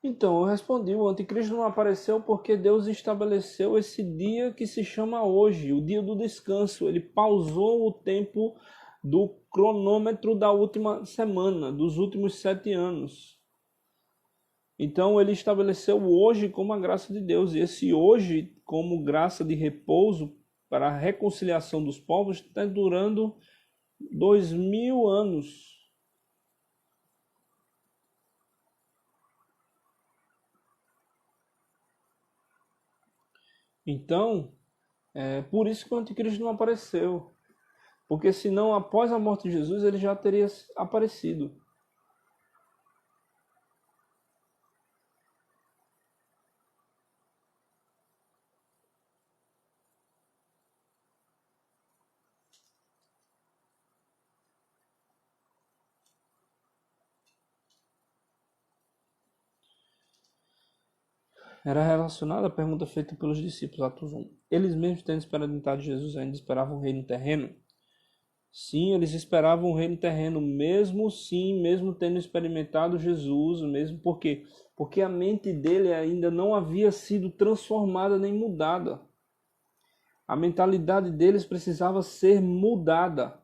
Então, eu respondi, o anticristo não apareceu porque Deus estabeleceu esse dia que se chama hoje, o dia do descanso. Ele pausou o tempo do cronômetro da última semana, dos últimos 7 anos. Então, ele estabeleceu o hoje como a graça de Deus, e esse hoje como graça de repouso para a reconciliação dos povos está durando 2000 anos. Então, é por isso que o anticristo não apareceu. Porque senão, após a morte de Jesus, ele já teria aparecido. Era relacionada à pergunta feita pelos discípulos, Atos 1. Eles mesmos, tendo esperado a entrada de Jesus, ainda esperavam o reino terreno? Sim, eles esperavam o reino terreno, mesmo tendo experimentado Jesus, mesmo porque a mente dele ainda não havia sido transformada nem mudada. A mentalidade deles precisava ser mudada.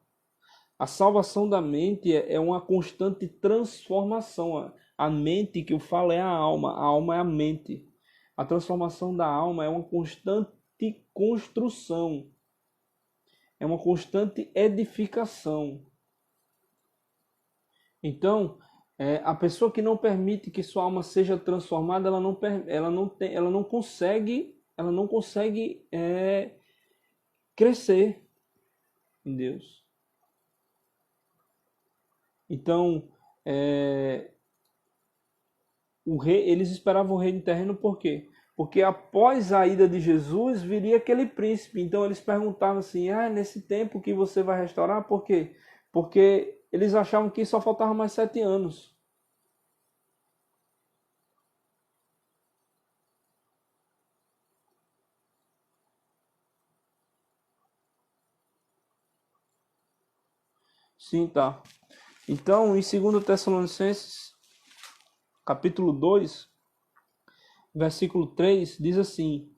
A salvação da mente é uma constante transformação. A mente que eu falo é a alma é a mente. A transformação da alma é uma constante construção. É uma constante edificação. Então, a pessoa que não permite que sua alma seja transformada, ela não consegue crescer em Deus. Então, eles esperavam o reino terreno por quê? Porque após a ida de Jesus viria aquele príncipe. Então eles perguntavam assim: nesse tempo que você vai restaurar, por quê? Porque eles achavam que só faltava mais 7 anos. Sim, tá. Então, em 2 Tessalonicenses, capítulo 2, versículo 3, diz assim,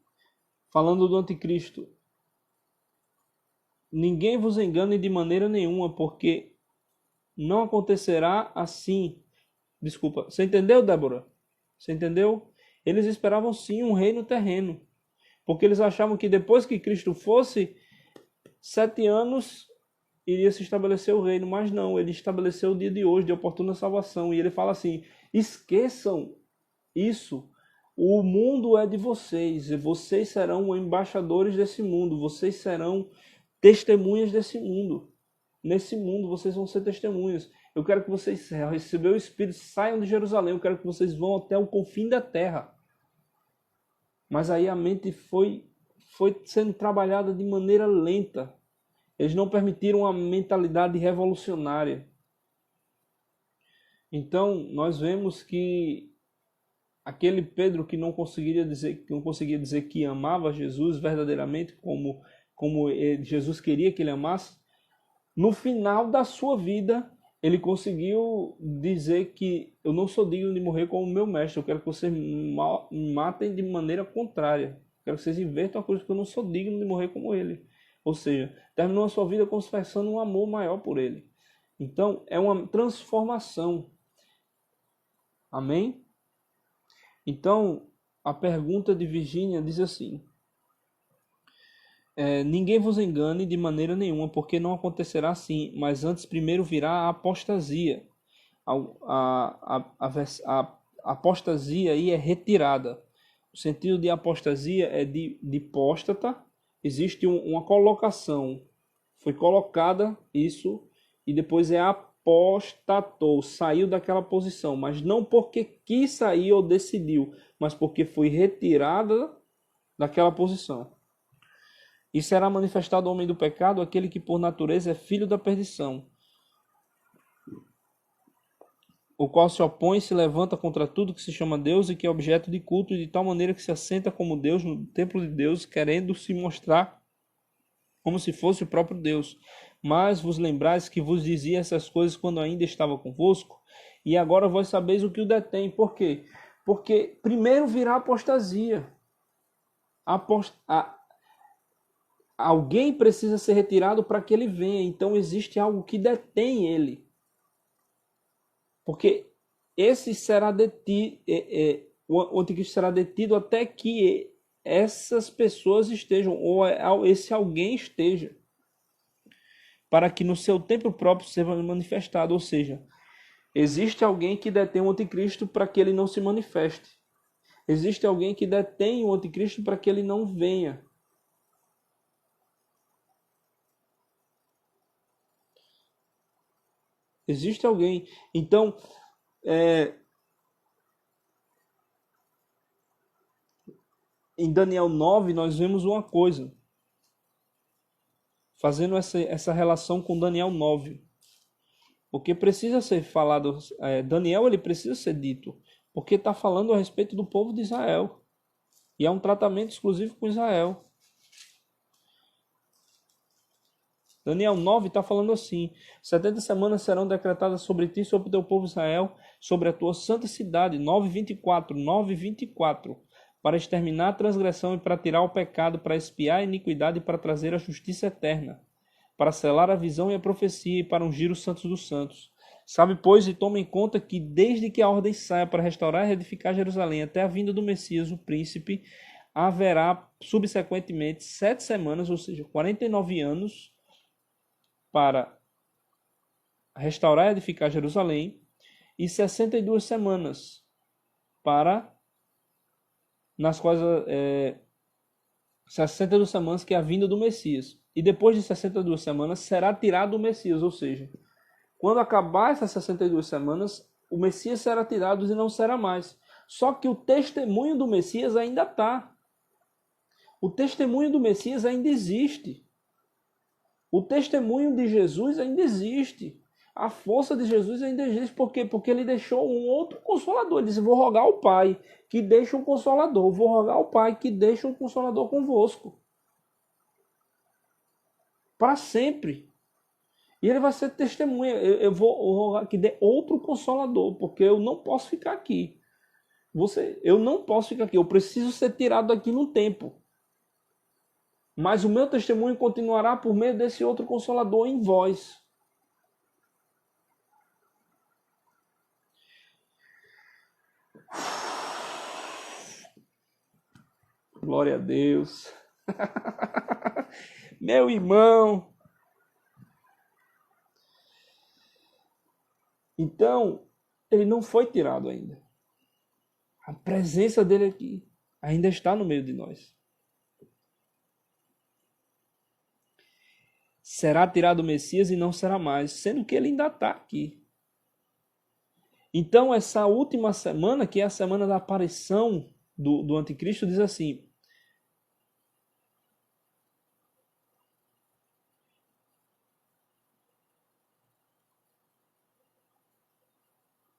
falando do anticristo: ninguém vos engane de maneira nenhuma, porque não acontecerá assim. Desculpa, você entendeu, Débora? Você entendeu? Eles esperavam sim um reino terreno, porque eles achavam que depois que Cristo fosse, 7 anos iria se estabelecer o reino, mas não, ele estabeleceu o dia de hoje, de oportuna salvação, e ele fala assim: esqueçam isso, o mundo é de vocês, e vocês serão embaixadores desse mundo, vocês serão testemunhas desse mundo. Nesse mundo vocês vão ser testemunhas. Eu quero que vocês recebam o Espírito, saiam de Jerusalém, eu quero que vocês vão até o confim da terra. Mas aí a mente foi sendo trabalhada de maneira lenta. Eles não permitiram uma mentalidade revolucionária. Então, nós vemos que aquele Pedro que não conseguia dizer que amava Jesus verdadeiramente, como Jesus queria que ele amasse, no final da sua vida, ele conseguiu dizer que eu não sou digno de morrer como meu mestre, eu quero que vocês me matem de maneira contrária. Eu quero que vocês invertam a coisa, porque eu não sou digno de morrer como ele. Ou seja, terminou a sua vida confessando um amor maior por ele. Então, é uma transformação. Amém? Então, a pergunta de Virgínia diz assim: ninguém vos engane de maneira nenhuma, porque não acontecerá assim, mas antes primeiro virá a apostasia. A apostasia aí é retirada. O sentido de apostasia é de póstata. Existe uma colocação. Foi colocada isso e depois é apostatou, saiu daquela posição. Mas não porque quis sair ou decidiu, mas porque foi retirada daquela posição. E será manifestado o homem do pecado, aquele que por natureza é filho da perdição, o qual se opõe e se levanta contra tudo que se chama Deus e que é objeto de culto, de tal maneira que se assenta como Deus no templo de Deus, querendo se mostrar como se fosse o próprio Deus. Mas vos lembrais que vos dizia essas coisas quando ainda estava convosco, e agora vós sabeis o que o detém. Por quê? Porque primeiro virá a apostasia. Alguém precisa ser retirado para que ele venha. Então existe algo que detém ele. Porque esse será detido, o anticristo será detido até que essas pessoas estejam, ou esse alguém esteja, para que no seu tempo próprio seja manifestado. Ou seja, existe alguém que detém o anticristo para que ele não se manifeste. Existe alguém que detém o anticristo para que ele não venha. Existe alguém. Então, em Daniel 9, nós vemos uma coisa, fazendo essa relação com Daniel 9. Porque precisa ser falado, Daniel ele precisa ser dito, porque está falando a respeito do povo de Israel. E é um tratamento exclusivo com Israel. Daniel 9 está falando assim: 70 semanas serão decretadas sobre ti, sobre o teu povo Israel, sobre a tua santa cidade. 9:24, 9:24. Para exterminar a transgressão e para tirar o pecado, para expiar a iniquidade e para trazer a justiça eterna, para selar a visão e a profecia e para ungir os santos dos santos. Sabe, pois, e toma em conta que desde que a ordem saia para restaurar e edificar Jerusalém até a vinda do Messias, o príncipe, haverá subsequentemente 7 semanas, ou seja, 49 anos, para restaurar e edificar Jerusalém, e 62 semanas para nas quais 62 semanas que é a vinda do Messias. E depois de 62 semanas será tirado o Messias, ou seja, quando acabar essas 62 semanas, o Messias será tirado e não será mais. Só que o testemunho do Messias ainda está. O testemunho do Messias ainda existe. O testemunho de Jesus ainda existe. A força de Jesus ainda existe. Por quê? Porque ele deixou um outro consolador. Ele disse: vou rogar ao Pai que deixe um consolador. Vou rogar ao Pai que deixe um consolador convosco. Para sempre. E ele vai ser testemunha. Eu vou rogar que dê outro consolador. Porque eu não posso ficar aqui. Eu não posso ficar aqui. Eu preciso ser tirado daqui no tempo. Mas o meu testemunho continuará por meio desse outro consolador em vós. Glória a Deus. Meu irmão. Então, ele não foi tirado ainda. A presença dele aqui ainda está no meio de nós. Será tirado o Messias e não será mais, sendo que ele ainda está aqui. Então, essa última semana, que é a semana da aparição do anticristo, diz assim: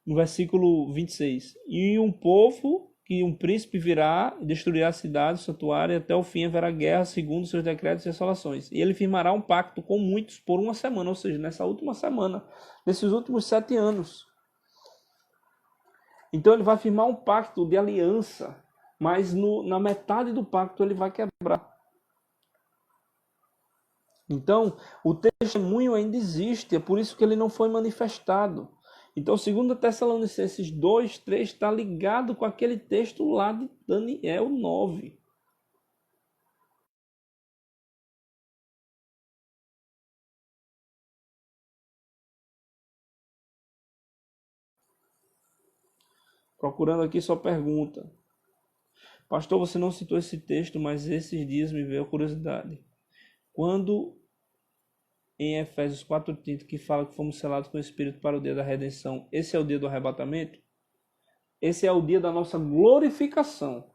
no versículo 26, e um povo que um príncipe virá e destruirá a cidade, o santuário, e até o fim haverá guerra segundo seus decretos e resoluções. E ele firmará um pacto com muitos por uma semana, ou seja, nessa última semana, nesses últimos 7 anos. Então ele vai firmar um pacto de aliança, mas na metade do pacto ele vai quebrar. Então, o testemunho ainda existe, é por isso que ele não foi manifestado. Então, 2 Tessalonicenses 2, 3 está ligado com aquele texto lá de Daniel 9. Procurando aqui sua pergunta. Pastor, você não citou esse texto, mas esses dias me veio a curiosidade. Quando em Efésios 4:30, que fala que fomos selados com o Espírito para o dia da redenção, esse é o dia do arrebatamento? Esse é o dia da nossa glorificação.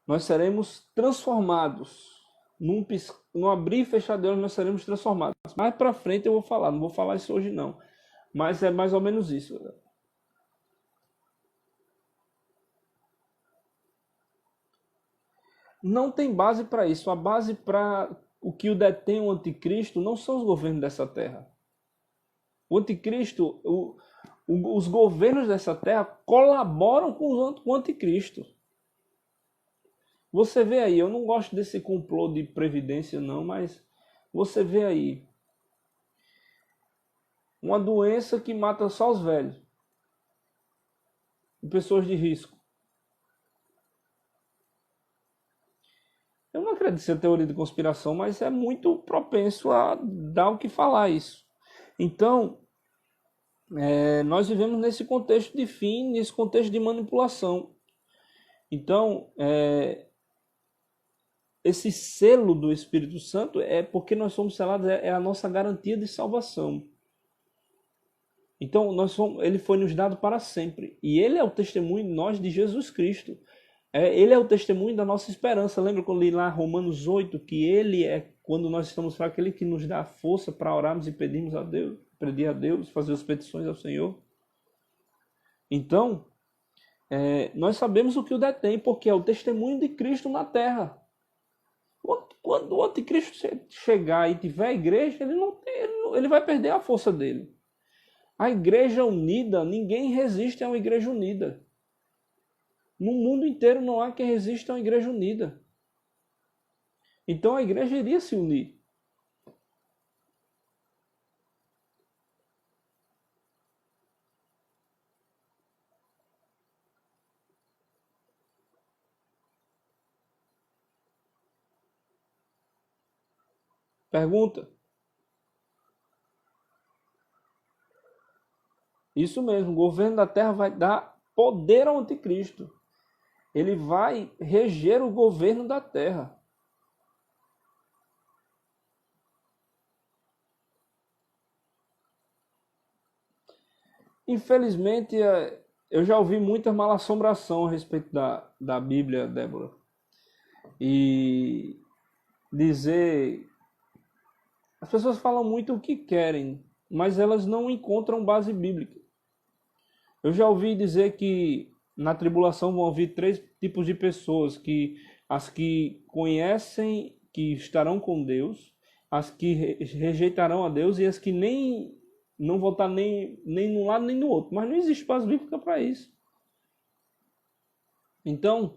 Nós seremos transformados. Num abrir e fechar de olhos, nós seremos transformados. Mais para frente eu vou falar, não vou falar isso hoje não. Mas é mais ou menos isso. Não tem base para isso. A base para o que o detém o anticristo não são os governos dessa terra. O anticristo, os governos dessa terra colaboram com o anticristo. Você vê aí, eu não gosto desse complô de previdência não, mas você vê aí uma doença que mata só os velhos, pessoas de risco. Eu não acredito ser teoria de conspiração, mas é muito propenso a dar o que falar isso. Então, nós vivemos nesse contexto de fim, nesse contexto de manipulação. Então, esse selo do Espírito Santo é porque nós somos selados, é a nossa garantia de salvação. Então, ele foi nos dado para sempre. E ele é o testemunho de nós de Jesus Cristo. Ele é o testemunho da nossa esperança. Lembra quando eu li lá Romanos 8, que ele é, quando nós estamos fracos, aquele que nos dá força para orarmos e pedirmos a Deus, pedir a Deus, fazer as petições ao Senhor. Então, nós sabemos o que o detém, porque é o testemunho de Cristo na terra. Quando o anticristo chegar e tiver a igreja, ele vai perder a força dele. A igreja unida, ninguém resiste a uma igreja unida. No mundo inteiro não há quem resista a uma igreja unida. Então a igreja iria se unir. Pergunta? Isso mesmo, o governo da terra vai dar poder ao anticristo. Ele vai reger o governo da terra. Infelizmente, eu já ouvi muita malassombração a respeito da Bíblia, Débora. E dizer... As pessoas falam muito o que querem, mas elas não encontram base bíblica. Eu já ouvi dizer que na tribulação vão haver 3 tipos de pessoas, que as que conhecem que estarão com Deus, as que rejeitarão a Deus e as que nem não vão estar nem num lado nem no outro. Mas não existe base bíblica para isso. Então,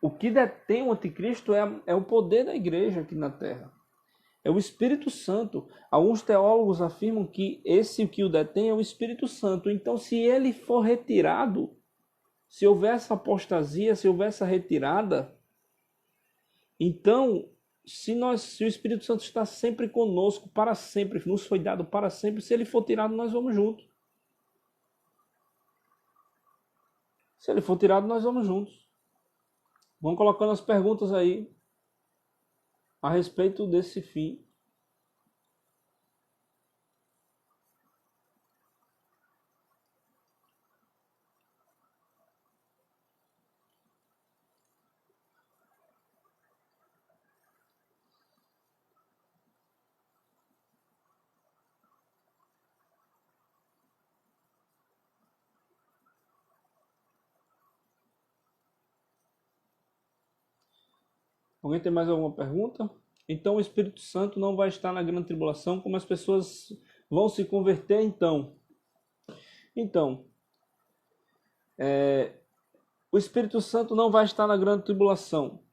o que detém o anticristo é o poder da igreja aqui na terra. É o Espírito Santo. Alguns teólogos afirmam que esse que o detém é o Espírito Santo. Então, se ele for retirado, se houver essa apostasia, se houver essa retirada, então, se o Espírito Santo está sempre conosco, para sempre, nos foi dado para sempre, se ele for tirado, nós vamos juntos. Se ele for tirado, nós vamos juntos. Vão colocando as perguntas aí a respeito desse fim. Alguém tem mais alguma pergunta? Então o Espírito Santo não vai estar na grande tribulação, como as pessoas vão se converter então? Então, o Espírito Santo não vai estar na grande tribulação.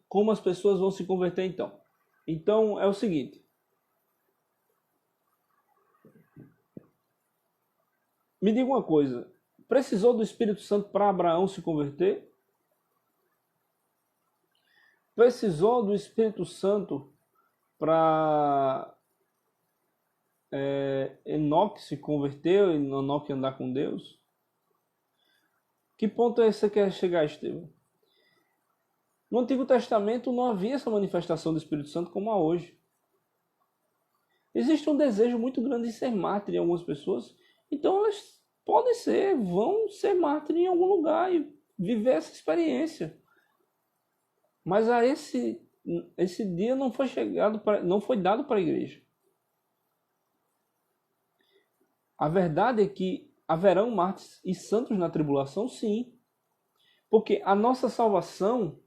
Como as pessoas vão se converter então? Então é o seguinte. Me diga uma coisa. Precisou do Espírito Santo para Abraão se converter? Precisou do Espírito Santo para Enoque se converteu, Enoque andar com Deus? Que ponto é esse que você quer chegar, Estevão? No Antigo Testamento não havia essa manifestação do Espírito Santo como há hoje. Existe um desejo muito grande de ser mártir em algumas pessoas, então elas podem ser, vão ser mártir em algum lugar e viver essa experiência. Mas esse dia não foi dado para a igreja. A verdade é que haverão mártires e santos na tribulação, sim. Porque a nossa salvação,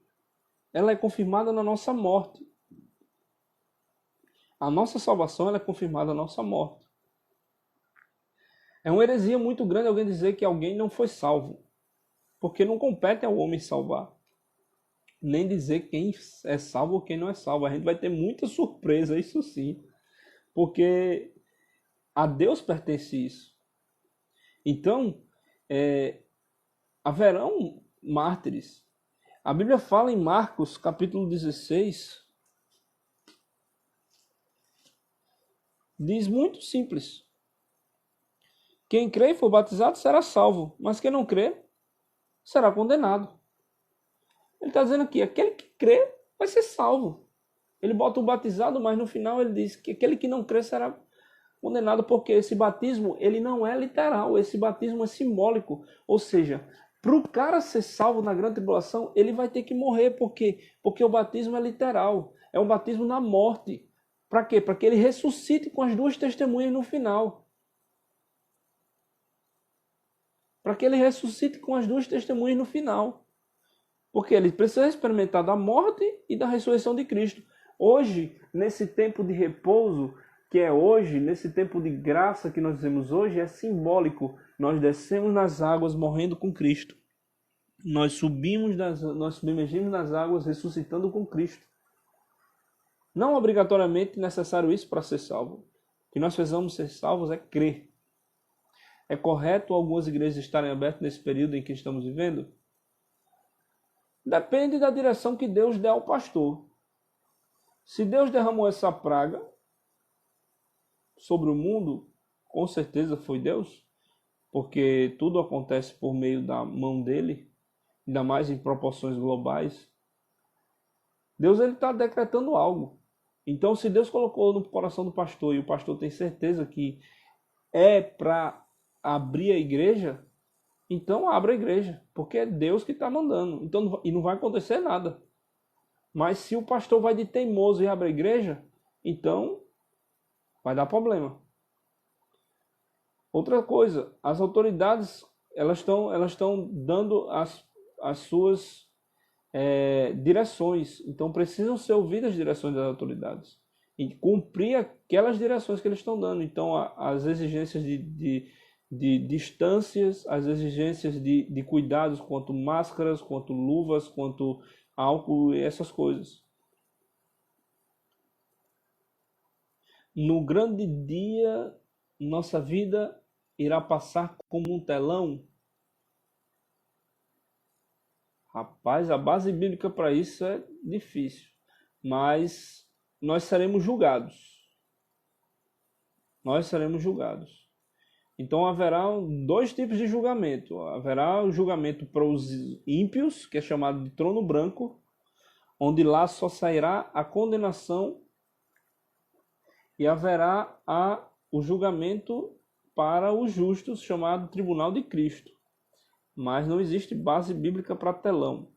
ela é confirmada na nossa morte. A nossa salvação, ela é confirmada na nossa morte. É uma heresia muito grande alguém dizer que alguém não foi salvo. Porque não compete ao homem salvar. Nem dizer quem é salvo ou quem não é salvo. A gente vai ter muita surpresa, isso sim. Porque a Deus pertence isso. Então, haverão mártires. A Bíblia fala em Marcos, capítulo 16, diz muito simples. Quem crê e for batizado será salvo, mas quem não crê será condenado. Ele está dizendo aqui, aquele que crê vai ser salvo. Ele bota o batizado, mas no final ele diz que aquele que não crê será condenado, porque esse batismo ele não é literal, esse batismo é simbólico. Ou seja, para o cara ser salvo na grande tribulação, ele vai ter que morrer. Por quê? Porque o batismo é literal, é um batismo na morte. Para quê? Para que ele ressuscite com as duas testemunhas no final. Para que ele ressuscite com as duas testemunhas no final. Porque ele precisa experimentar da morte e da ressurreição de Cristo. Hoje, nesse tempo de repouso, que é hoje, nesse tempo de graça que nós vivemos hoje, é simbólico. Nós descemos nas águas morrendo com Cristo. Nós submergimos nas águas ressuscitando com Cristo. Não obrigatoriamente necessário isso para ser salvo. O que nós precisamos ser salvos é crer. É correto algumas igrejas estarem abertas nesse período em que estamos vivendo? Depende da direção que Deus der ao pastor. Se Deus derramou essa praga sobre o mundo, com certeza foi Deus, porque tudo acontece por meio da mão dele, ainda mais em proporções globais. Deus está decretando algo. Então, se Deus colocou no coração do pastor e o pastor tem certeza que é para abrir a igreja, então abra a igreja, porque é Deus que está mandando. Então, e não vai acontecer nada. Mas se o pastor vai de teimoso e abre a igreja, então vai dar problema. Outra coisa, as autoridades elas estão dando as suas direções. Então precisam ser ouvidas as direções das autoridades e cumprir aquelas direções que eles estão dando. Então as exigências de distâncias, as exigências de cuidados quanto máscaras, quanto luvas, quanto álcool e essas coisas. No grande dia, nossa vida irá passar como um telão. Rapaz, a base bíblica para isso é difícil, mas nós seremos julgados. Nós seremos julgados. Então haverá dois tipos de julgamento. Haverá o julgamento para os ímpios, que é chamado de trono branco, onde lá só sairá a condenação, e haverá o julgamento para os justos, chamado Tribunal de Cristo. Mas não existe base bíblica para telão.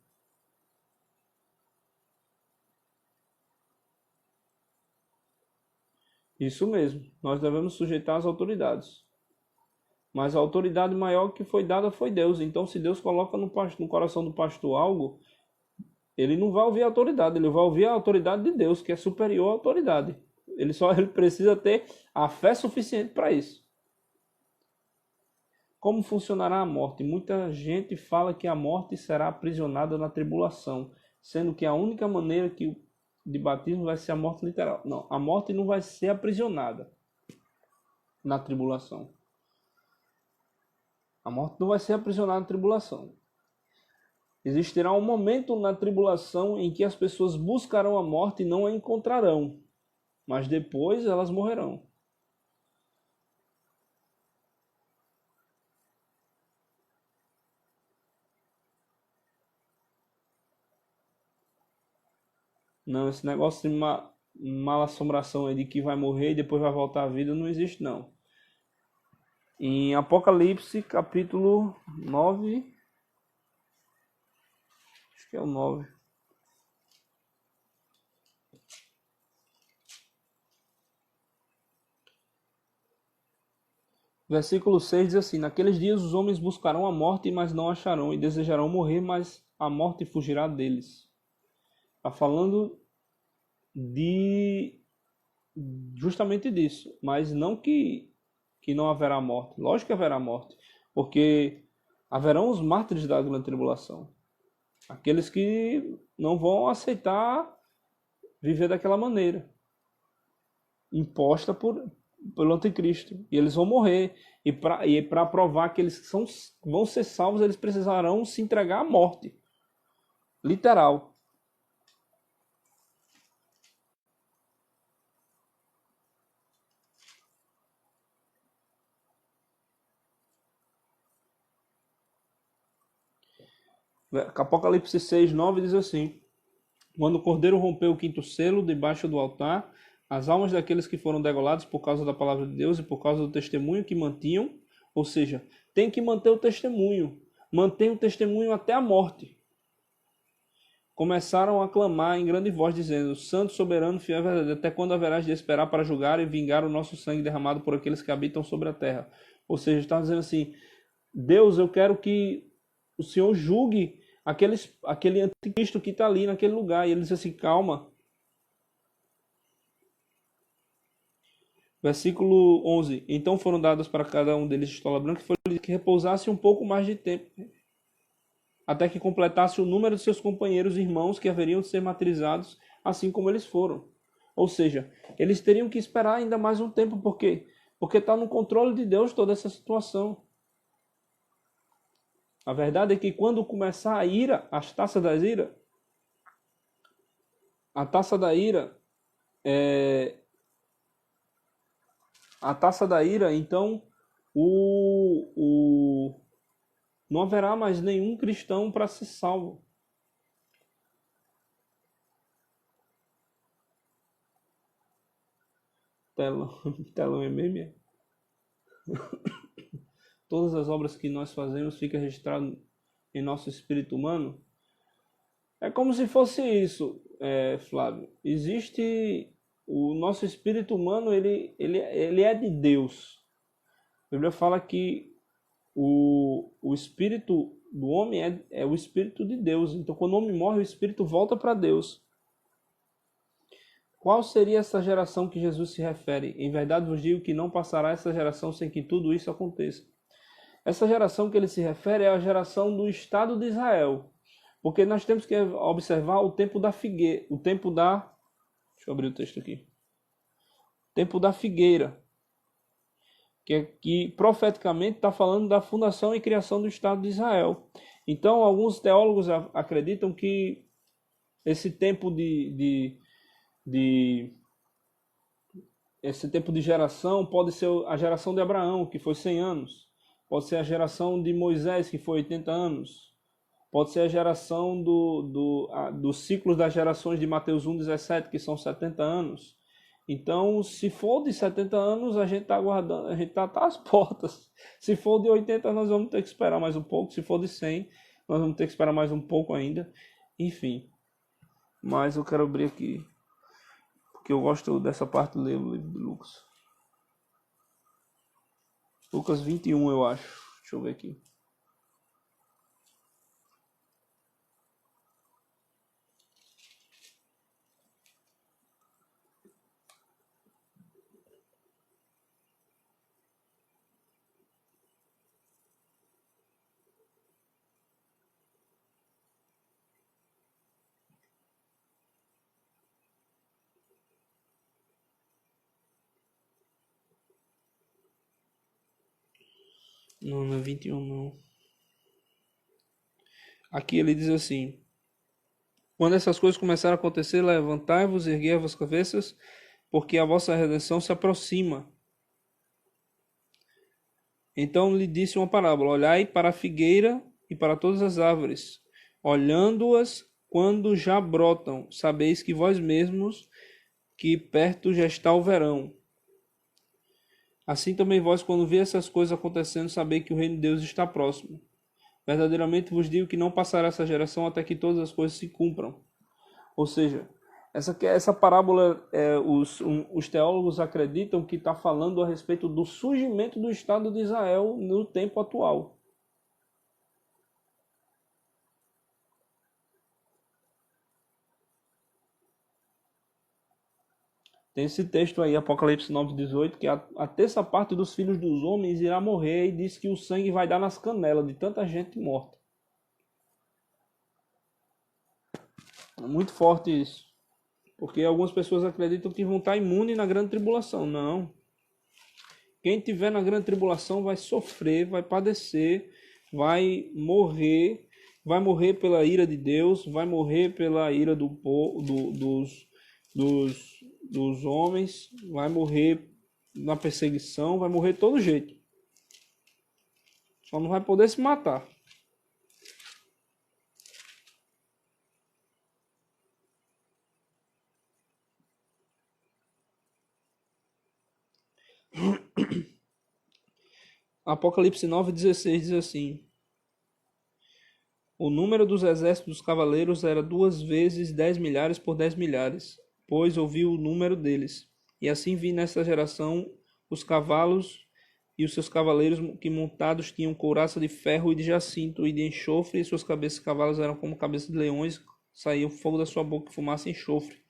Isso mesmo, nós devemos sujeitar as autoridades. Mas a autoridade maior que foi dada foi Deus. Então, se Deus coloca no coração do pastor algo, ele não vai ouvir a autoridade, ele vai ouvir a autoridade de Deus, que é superior à autoridade. Ele precisa ter a fé suficiente para isso. Como funcionará a morte? Muita gente fala que a morte será aprisionada na tribulação, sendo que a única maneira de batismo vai ser a morte literal. Não, a morte não vai ser aprisionada na tribulação. A morte não vai ser aprisionada na tribulação. Existirá um momento na tribulação em que as pessoas buscarão a morte e não a encontrarão, mas depois elas morrerão. Não, esse negócio de mala assombração aí de que vai morrer e depois vai voltar à vida não existe não. Em Apocalipse, capítulo 9, acho que é o 9. Versículo 6 diz assim: Naqueles dias os homens buscarão a morte, mas não acharão, e desejarão morrer, mas a morte fugirá deles. Está falando de justamente disso, mas não que não haverá morte. Lógico que haverá morte, porque haverão os mártires da grande tribulação. Aqueles que não vão aceitar viver daquela maneira, imposta pelo anticristo. E eles vão morrer. E para provar que eles vão ser salvos, eles precisarão se entregar à morte. Literal. Apocalipse 6, 9 diz assim: Quando o cordeiro rompeu o quinto selo debaixo do altar, as almas daqueles que foram degolados por causa da palavra de Deus e por causa do testemunho que mantinham, ou seja, tem que manter o testemunho, mantém o testemunho até a morte. Começaram a clamar em grande voz, dizendo: Santo, soberano, fiel e verdadeiro, até quando haverás de esperar para julgar e vingar o nosso sangue derramado por aqueles que habitam sobre a terra? Ou seja, está dizendo assim: Deus, eu quero que o Senhor julgue aquele anticristo que está ali naquele lugar. E ele diz assim: calma. Versículo 11: Então foram dadas para cada um deles estola branca, e foi que repousasse um pouco mais de tempo, até que completasse o número de seus companheiros e irmãos que haveriam de ser martirizados, assim como eles foram. Ou seja, eles teriam que esperar ainda mais um tempo, por quê? Porque está no controle de Deus toda essa situação. A verdade é que quando começar a ira, as taças da ira, a taça da ira então não haverá mais nenhum cristão para ser salvo. Telão é meme. Todas as obras que nós fazemos ficam registradas em nosso espírito humano. É como se fosse isso, Flávio. Existe o nosso espírito humano, ele é de Deus. A Bíblia fala que o espírito do homem é o espírito de Deus. Então, quando o homem morre, o espírito volta para Deus. Qual seria essa geração que Jesus se refere? Em verdade vos digo que não passará essa geração sem que tudo isso aconteça. Essa geração que ele se refere é a geração do Estado de Israel. Porque nós temos que observar o tempo da figueira, deixa eu abrir o texto aqui. O tempo da figueira, que profeticamente está falando da fundação e criação do Estado de Israel. Então, alguns teólogos acreditam que esse tempo esse tempo de geração pode ser a geração de Abraão, que foi 100 anos. Pode ser a geração de Moisés, que foi 80 anos. Pode ser a geração dos ciclos das gerações de Mateus 1,17, que são 70 anos. Então, se for de 70 anos, a gente está aguardando, a gente está às portas. Se for de 80, nós vamos ter que esperar mais um pouco. Se for de 100, nós vamos ter que esperar mais um pouco ainda. Enfim. Mas eu quero abrir aqui, porque eu gosto dessa parte do livro de Lucas. Lucas 21, eu acho. Deixa eu ver aqui. Não, não é 21, não. Aqui ele diz assim: Quando essas coisas começarem a acontecer, levantai-vos, erguei as vossas cabeças, porque a vossa redenção se aproxima. Então lhe disse uma parábola: Olhai para a figueira e para todas as árvores. Olhando-as, quando já brotam, sabeis que vós mesmos que perto já está o verão. Assim também vós, quando vê essas coisas acontecendo, sabei que o reino de Deus está próximo. Verdadeiramente vos digo que não passará essa geração até que todas as coisas se cumpram. Ou seja, essa parábola, os teólogos acreditam que está falando a respeito do surgimento do Estado de Israel no tempo atual. Tem esse texto aí, Apocalipse 9:18, que a terça parte dos filhos dos homens irá morrer e diz que o sangue vai dar nas canelas de tanta gente morta. É muito forte isso. Porque algumas pessoas acreditam que vão estar imunes na grande tribulação. Não. Quem tiver na grande tribulação vai sofrer, vai padecer, vai morrer pela ira de Deus, vai morrer pela ira dos homens, vai morrer na perseguição, vai morrer de todo jeito. Só não vai poder se matar. Apocalipse 9:16 diz assim: o número dos exércitos dos cavaleiros era 2 vezes 10 milhares por 10 milhares, pois ouvi o número deles. E assim vi nesta geração os cavalos e os seus cavaleiros que montados tinham couraça de ferro e de jacinto e de enxofre, e suas cabeças de cavalos eram como cabeças de leões, saía fogo da sua boca e fumaça e enxofre.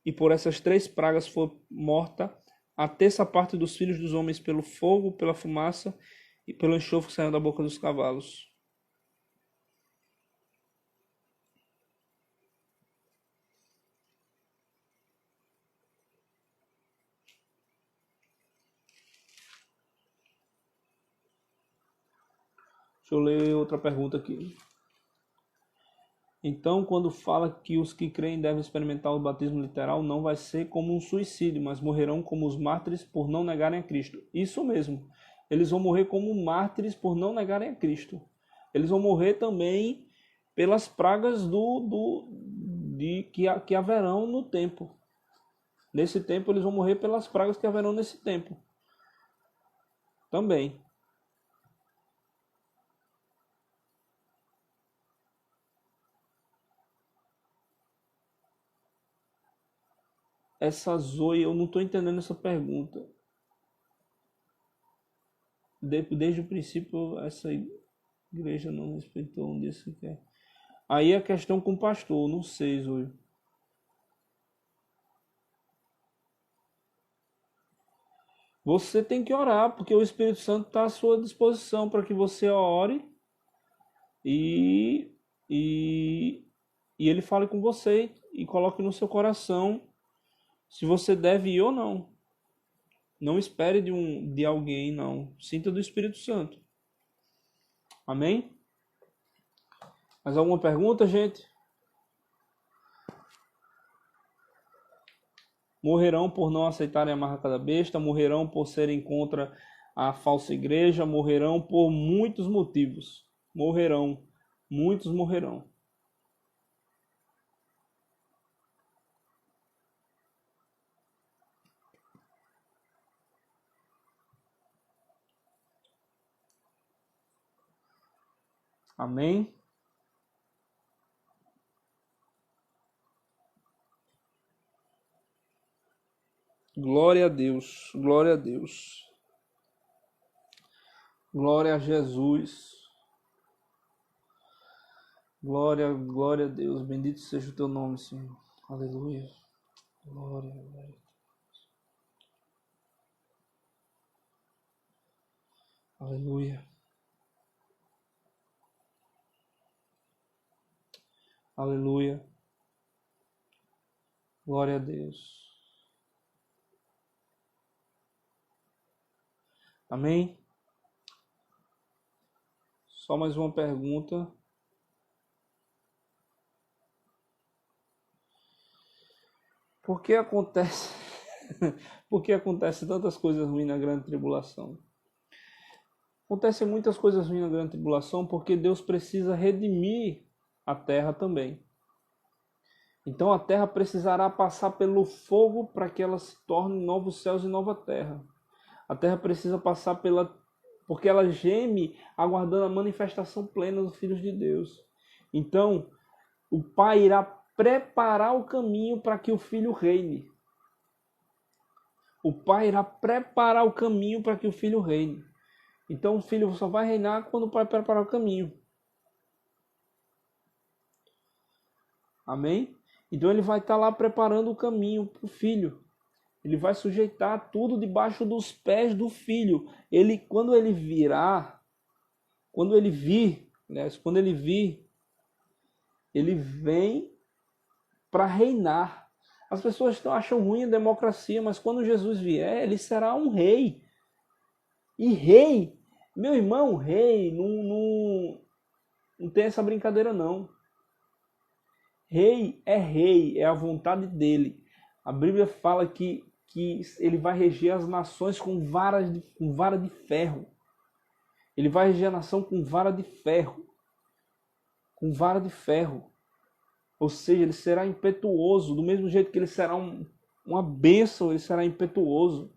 E por essas 3 pragas foi morta a terça parte dos filhos dos homens pelo fogo, pela fumaça e pelo enxofre que saiu da boca dos cavalos. Deixa eu ler outra pergunta aqui. Então, quando fala que os que creem devem experimentar o batismo literal, não vai ser como um suicídio, mas morrerão como os mártires por não negarem a Cristo. Isso mesmo. Eles vão morrer como mártires por não negarem a Cristo. Eles vão morrer também pelas pragas que haverão no tempo. Nesse tempo, eles vão morrer pelas pragas que haverão nesse tempo. Também. Essa Zoe, eu não estou entendendo essa pergunta. Desde o princípio, essa igreja não respeitou um desse que é. Aí a questão com o pastor, não sei, Zoe. Você tem que orar, porque o Espírito Santo está à sua disposição para que você ore e, e, e ele fale com você e coloque no seu coração se você deve ir ou não. Não espere de alguém, não. Sinta do Espírito Santo. Amém? Mais alguma pergunta, gente? Morrerão por não aceitarem a marca da besta, morrerão por serem contra a falsa igreja, morrerão por muitos motivos. Morrerão. Muitos morrerão. Amém? Glória a Deus, glória a Deus. Glória a Jesus. Glória, glória a Deus. Bendito seja o teu nome, Senhor. Aleluia. Glória, glória. Aleluia. Aleluia. Glória a Deus. Amém? Só mais uma pergunta. Por que acontece tantas coisas ruins na grande tribulação? Acontecem muitas coisas ruins na grande tribulação porque Deus precisa redimir a terra também. Então a terra precisará passar pelo fogo para que ela se torne novos céus e nova terra. A terra precisa passar porque ela geme aguardando a manifestação plena dos filhos de Deus. Então, o Pai irá preparar o caminho para que o Filho reine. O Pai irá preparar o caminho para que o Filho reine. Então o Filho só vai reinar quando o Pai preparar o caminho. Amém? Então ele vai estar lá preparando o caminho para o Filho. Ele vai sujeitar tudo debaixo dos pés do Filho. Quando ele vir, ele vem para reinar. As pessoas acham ruim a democracia, mas quando Jesus vier, ele será um rei. E rei, meu irmão, rei, não tem essa brincadeira não. Rei, é a vontade dele. A Bíblia fala que ele vai reger as nações com vara de ferro. Ele vai reger a nação com vara de ferro. Com vara de ferro. Ou seja, ele será impetuoso, do mesmo jeito que ele será uma bênção, ele será impetuoso.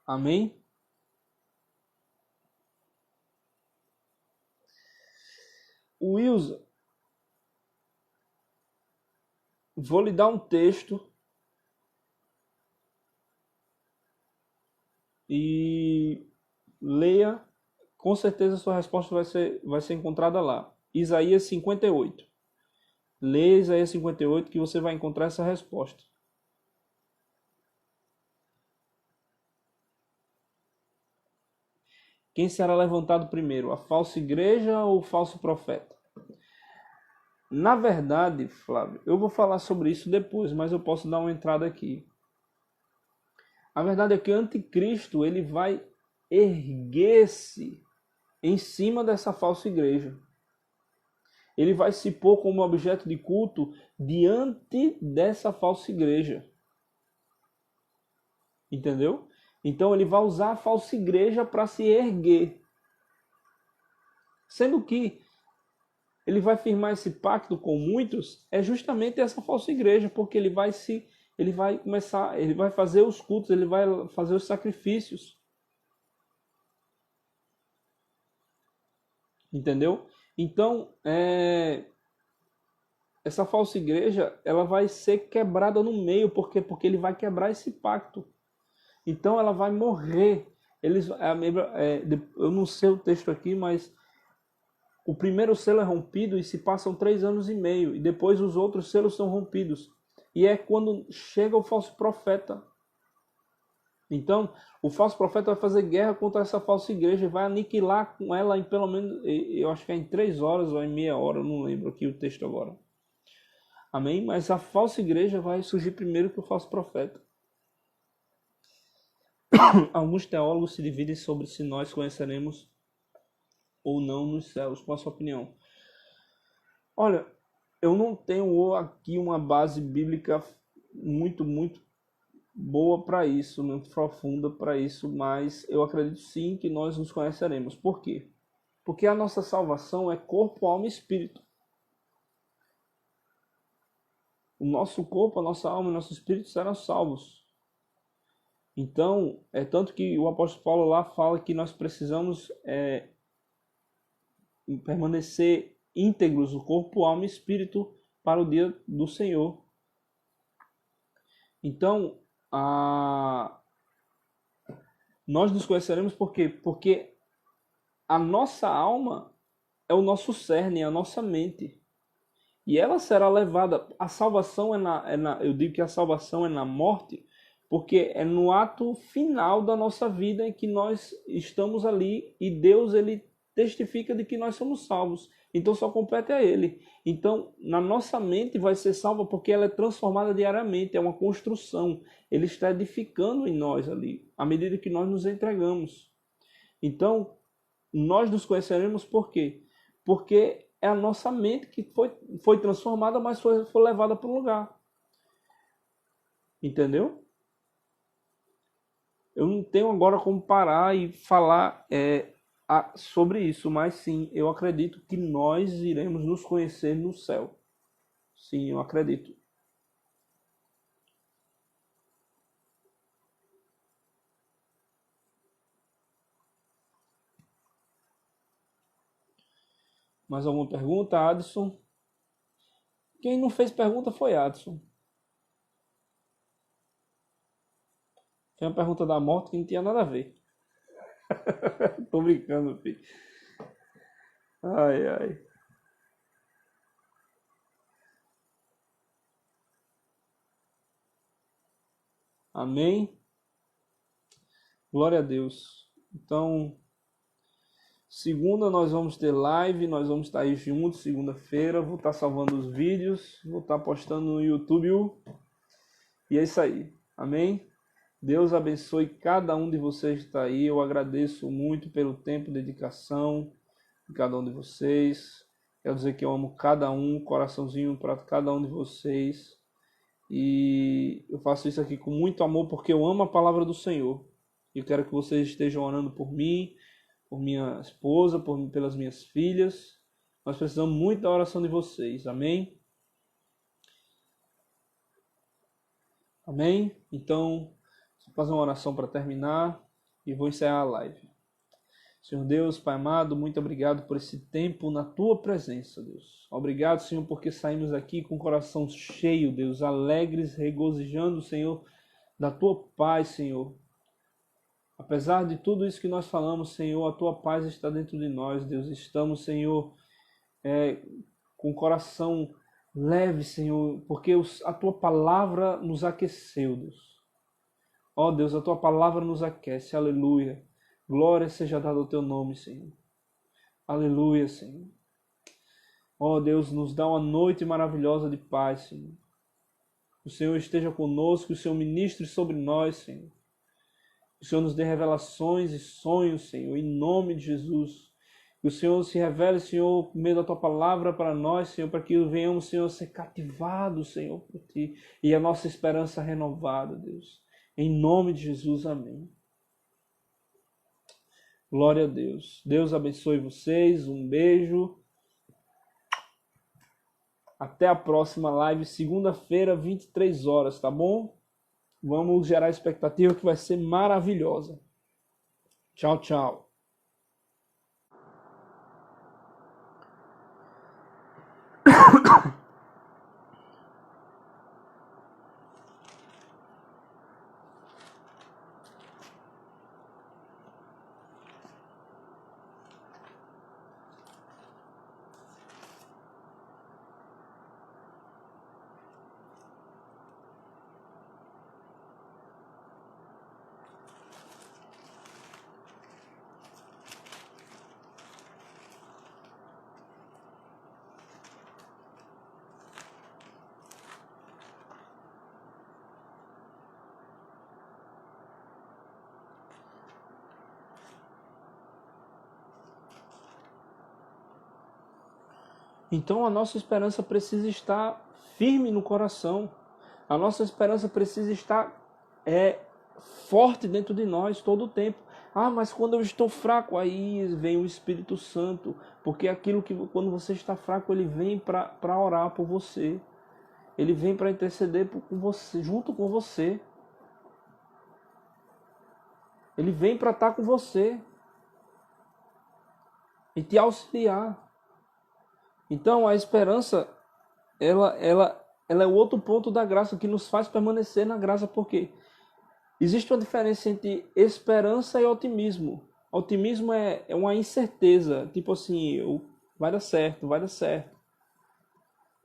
Amém? Wilson, vou lhe dar um texto e leia. Com certeza a sua resposta vai ser encontrada lá. Isaías 58. Leia Isaías 58 que você vai encontrar essa resposta. Quem será levantado primeiro, a falsa igreja ou o falso profeta? Na verdade, Flávio, eu vou falar sobre isso depois, mas eu posso dar uma entrada aqui. A verdade é que o anticristo ele vai erguer-se em cima dessa falsa igreja. Ele vai se pôr como objeto de culto diante dessa falsa igreja. Entendeu? Então ele vai usar a falsa igreja para se erguer. Sendo que ele vai firmar esse pacto com muitos, é justamente essa falsa igreja, porque ele vai fazer os cultos, ele vai fazer os sacrifícios. Entendeu? Então, essa falsa igreja, ela vai ser quebrada no meio, porque ele vai quebrar esse pacto. Então ela vai morrer. Eu não sei o texto aqui, mas o primeiro selo é rompido e se passam 3 anos e meio. E depois os outros selos são rompidos. E é quando chega o falso profeta. Então, o falso profeta vai fazer guerra contra essa falsa igreja e vai aniquilar com ela em pelo menos, eu acho que é em 3 horas ou em meia hora, eu não lembro aqui o texto agora. Amém? Mas a falsa igreja vai surgir primeiro que o falso profeta. Alguns teólogos se dividem sobre se nós conheceremos ou não nos céus. Qual a sua opinião? Olha, eu não tenho aqui uma base bíblica muito boa para isso, muito profunda para isso, mas eu acredito sim que nós nos conheceremos. Por quê? Porque a nossa salvação é corpo, alma e espírito. O nosso corpo, a nossa alma e o nosso espírito serão salvos. Então, é tanto que o apóstolo Paulo lá fala que nós precisamos permanecer íntegros, o corpo, alma e espírito, para o dia do Senhor. Então, nós nos conheceremos por quê? Porque a nossa alma é o nosso cerne, é a nossa mente. E ela será levada. A salvação eu digo que a salvação é na morte, porque é no ato final da nossa vida em que nós estamos ali e Deus ele testifica de que nós somos salvos. Então só compete a Ele. Então na nossa mente vai ser salva porque ela é transformada diariamente, é uma construção. Ele está edificando em nós ali, à medida que nós nos entregamos. Então nós nos conheceremos por quê? Porque é a nossa mente que foi transformada, mas foi levada para um lugar. Entendeu? Eu não tenho agora como parar e falar sobre isso, mas sim, eu acredito que nós iremos nos conhecer no céu. Sim, eu acredito. Mais alguma pergunta, Adson? Quem não fez pergunta foi Adson. Foi uma pergunta da morte que não tinha nada a ver. Tô brincando, filho. Ai, ai. Amém? Glória a Deus. Então, segunda nós vamos ter live, nós vamos estar aí juntos, segunda-feira. Vou estar salvando os vídeos, vou estar postando no YouTube. E é isso aí. Amém? Deus abençoe cada um de vocês que está aí. Eu agradeço muito pelo tempo e dedicação de cada um de vocês. Quero dizer que eu amo cada um, coraçãozinho para cada um de vocês. E eu faço isso aqui com muito amor porque eu amo a palavra do Senhor. Eu quero que vocês estejam orando por mim, por minha esposa, pelas minhas filhas. Nós precisamos muito da oração de vocês. Amém? Amém? Então, vou fazer uma oração para terminar e vou encerrar a live. Senhor Deus, Pai amado, muito obrigado por esse tempo na Tua presença, Deus. Obrigado, Senhor, porque saímos aqui com o coração cheio, Deus, alegres, regozijando, Senhor, da Tua paz, Senhor. Apesar de tudo isso que nós falamos, Senhor, a Tua paz está dentro de nós, Deus. Estamos, Senhor, com o coração leve, Senhor, porque a Tua palavra nos aqueceu, Deus. Ó Deus, a Tua palavra nos aquece, aleluia. Glória seja dada ao Teu nome, Senhor. Aleluia, Senhor. Ó Deus, nos dá uma noite maravilhosa de paz, Senhor. O Senhor esteja conosco, o Senhor ministre sobre nós, Senhor. O Senhor nos dê revelações e sonhos, Senhor, em nome de Jesus. Que o Senhor se revele, Senhor, por meio da Tua palavra para nós, Senhor, para que venhamos, Senhor, ser cativados, Senhor, por Ti. E a nossa esperança renovada, Deus. Em nome de Jesus, amém. Glória a Deus. Deus abençoe vocês. Um beijo. Até a próxima live, segunda-feira, 23 horas, tá bom? Vamos gerar expectativa que vai ser maravilhosa. Tchau, tchau. Então a nossa esperança precisa estar firme no coração. A nossa esperança precisa estar forte dentro de nós todo o tempo. Ah, mas quando eu estou fraco, aí vem o Espírito Santo. Porque aquilo que quando você está fraco, ele vem para orar por você. Ele vem para interceder com você, junto com você. Ele vem para estar com você e te auxiliar. Então a esperança, ela é o outro ponto da graça que nos faz permanecer na graça, porque existe uma diferença entre esperança e otimismo. Otimismo é uma incerteza, tipo assim, vai dar certo, vai dar certo.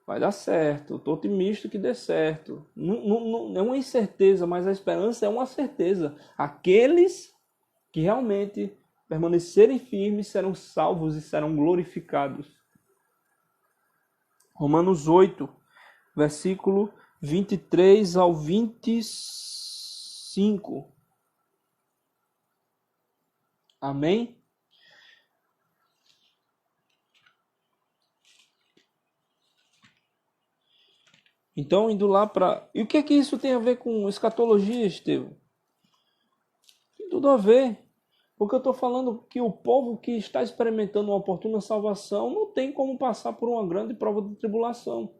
Vai dar certo, eu tô otimista que dê certo. Não é uma incerteza, mas a esperança é uma certeza. Aqueles que realmente permanecerem firmes serão salvos e serão glorificados. Romanos 8, versículo 23 ao 25. Amém? Então, indo lá para... E o que é que isso tem a ver com escatologia, Estevão? Tem tudo a ver. Porque eu estou falando que o povo que está experimentando uma oportuna salvação não tem como passar por uma grande prova de tribulação.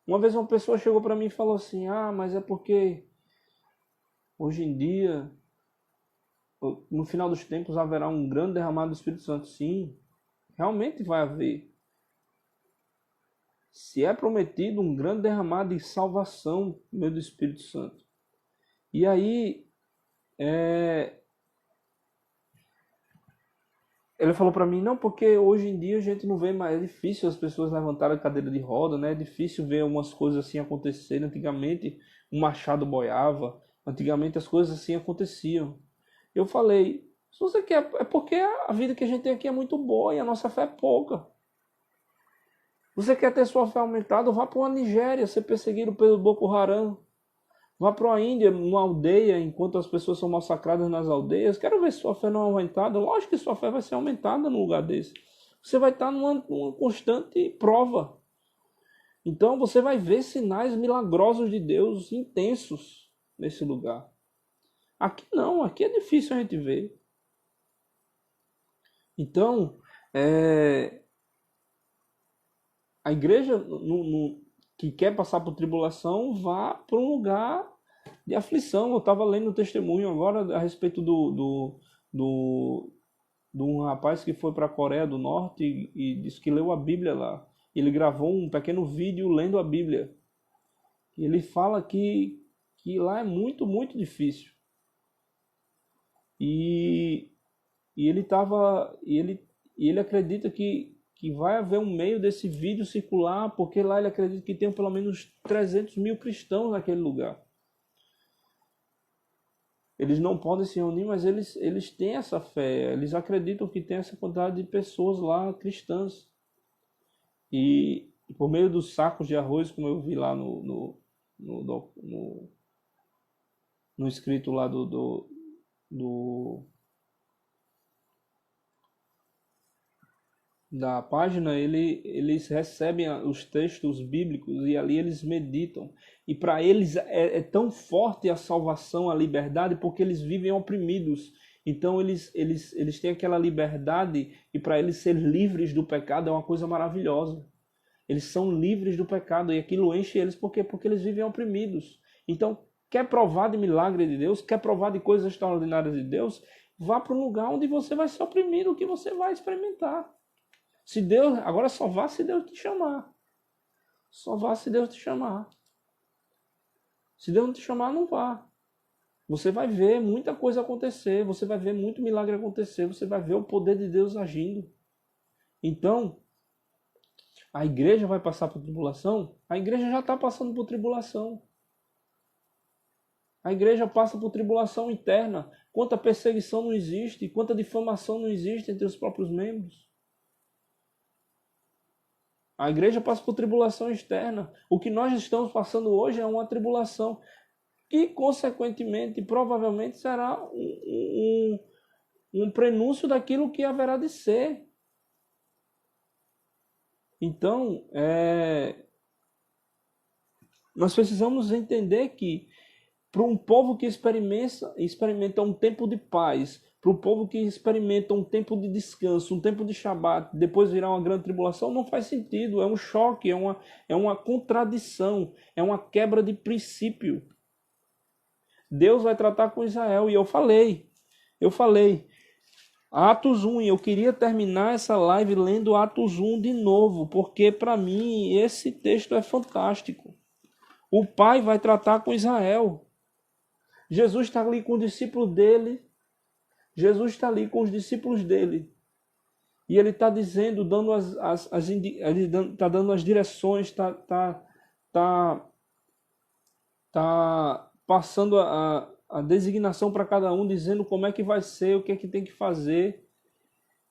Uma vez uma pessoa chegou para mim e falou assim, mas é porque hoje em dia, no final dos tempos, haverá um grande derramado do Espírito Santo. Sim, realmente vai haver. Se é prometido um grande derramado de salvação do Espírito Santo. E aí, ele falou para mim, não, porque hoje em dia a gente não vê mais, é difícil as pessoas levantarem a cadeira de roda, né? É difícil ver algumas coisas assim acontecerem. Antigamente um machado boiava, antigamente as coisas assim aconteciam. Eu falei, se você quer, é porque a vida que a gente tem aqui é muito boa e a nossa fé é pouca. Você quer ter sua fé aumentada, vá para uma Nigéria, ser perseguido pelo Boko Haram. Vá para a Índia, numa aldeia, enquanto as pessoas são massacradas nas aldeias. Quero ver se sua fé não é aumentada. Lógico que sua fé vai ser aumentada num lugar desse. Você vai estar numa constante prova. Então você vai ver sinais milagrosos de Deus intensos nesse lugar. Aqui não, aqui é difícil a gente ver. Então, a igreja que quer passar por tribulação, vá para um lugar de aflição. Eu estava lendo um testemunho agora a respeito de um rapaz que foi para a Coreia do Norte e disse que leu a Bíblia lá. Ele gravou um pequeno vídeo lendo a Bíblia. Ele fala que lá é muito, muito difícil. E ele acredita que vai haver um meio desse vídeo circular, porque lá ele acredita que tem pelo menos 300 mil cristãos naquele lugar. Eles não podem se reunir, mas eles têm essa fé, eles acreditam que tem essa quantidade de pessoas lá cristãs. E por meio dos sacos de arroz, como eu vi lá no escrito lá da página, eles recebem os textos bíblicos e ali eles meditam. E para eles é tão forte a salvação, a liberdade, porque eles vivem oprimidos. Então eles têm aquela liberdade e para eles ser livres do pecado é uma coisa maravilhosa. Eles são livres do pecado e aquilo enche eles porque eles vivem oprimidos. Então, quer provar de milagre de Deus, quer provar de coisas extraordinárias de Deus, vá para um lugar onde você vai ser oprimido, que você vai experimentar. Se Deus, agora só vá se Deus te chamar. Só vá se Deus te chamar. Se Deus não te chamar, não vá. Você vai ver muita coisa acontecer, você vai ver muito milagre acontecer, você vai ver o poder de Deus agindo. Então, a igreja vai passar por tribulação? A igreja já está passando por tribulação. A igreja passa por tribulação interna. Quanta perseguição não existe, quanta difamação não existe entre os próprios membros. A igreja passa por tribulação externa. O que nós estamos passando hoje é uma tribulação que, consequentemente, provavelmente será um prenúncio daquilo que haverá de ser. Então, nós precisamos entender que para um povo que experimenta um tempo de paz, para o povo que experimenta um tempo de descanso, um tempo de Shabat, depois virar uma grande tribulação, não faz sentido, é um choque, é uma contradição, é uma quebra de princípio. Deus vai tratar com Israel, e eu falei, Atos 1, e eu queria terminar essa live lendo Atos 1 de novo, porque para mim esse texto é fantástico. O Pai vai tratar com Israel. Jesus está ali com os discípulos dele. Jesus está ali com os discípulos dele. E ele está dizendo, dando ele está dando as direções, está passando a designação para cada um, dizendo como é que vai ser, o que é que tem que fazer.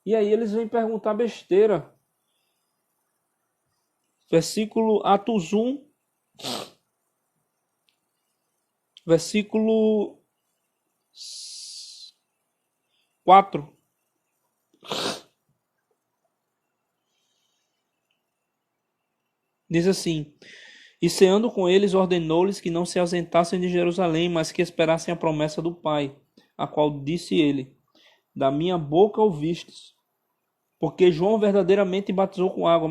E aí eles vêm perguntar besteira. Versículo Atos 1, versículo 4. Diz assim: E ceando com eles, ordenou-lhes que não se ausentassem de Jerusalém, mas que esperassem a promessa do Pai, a qual disse ele: da minha boca ouvistes. Porque João verdadeiramente batizou com água,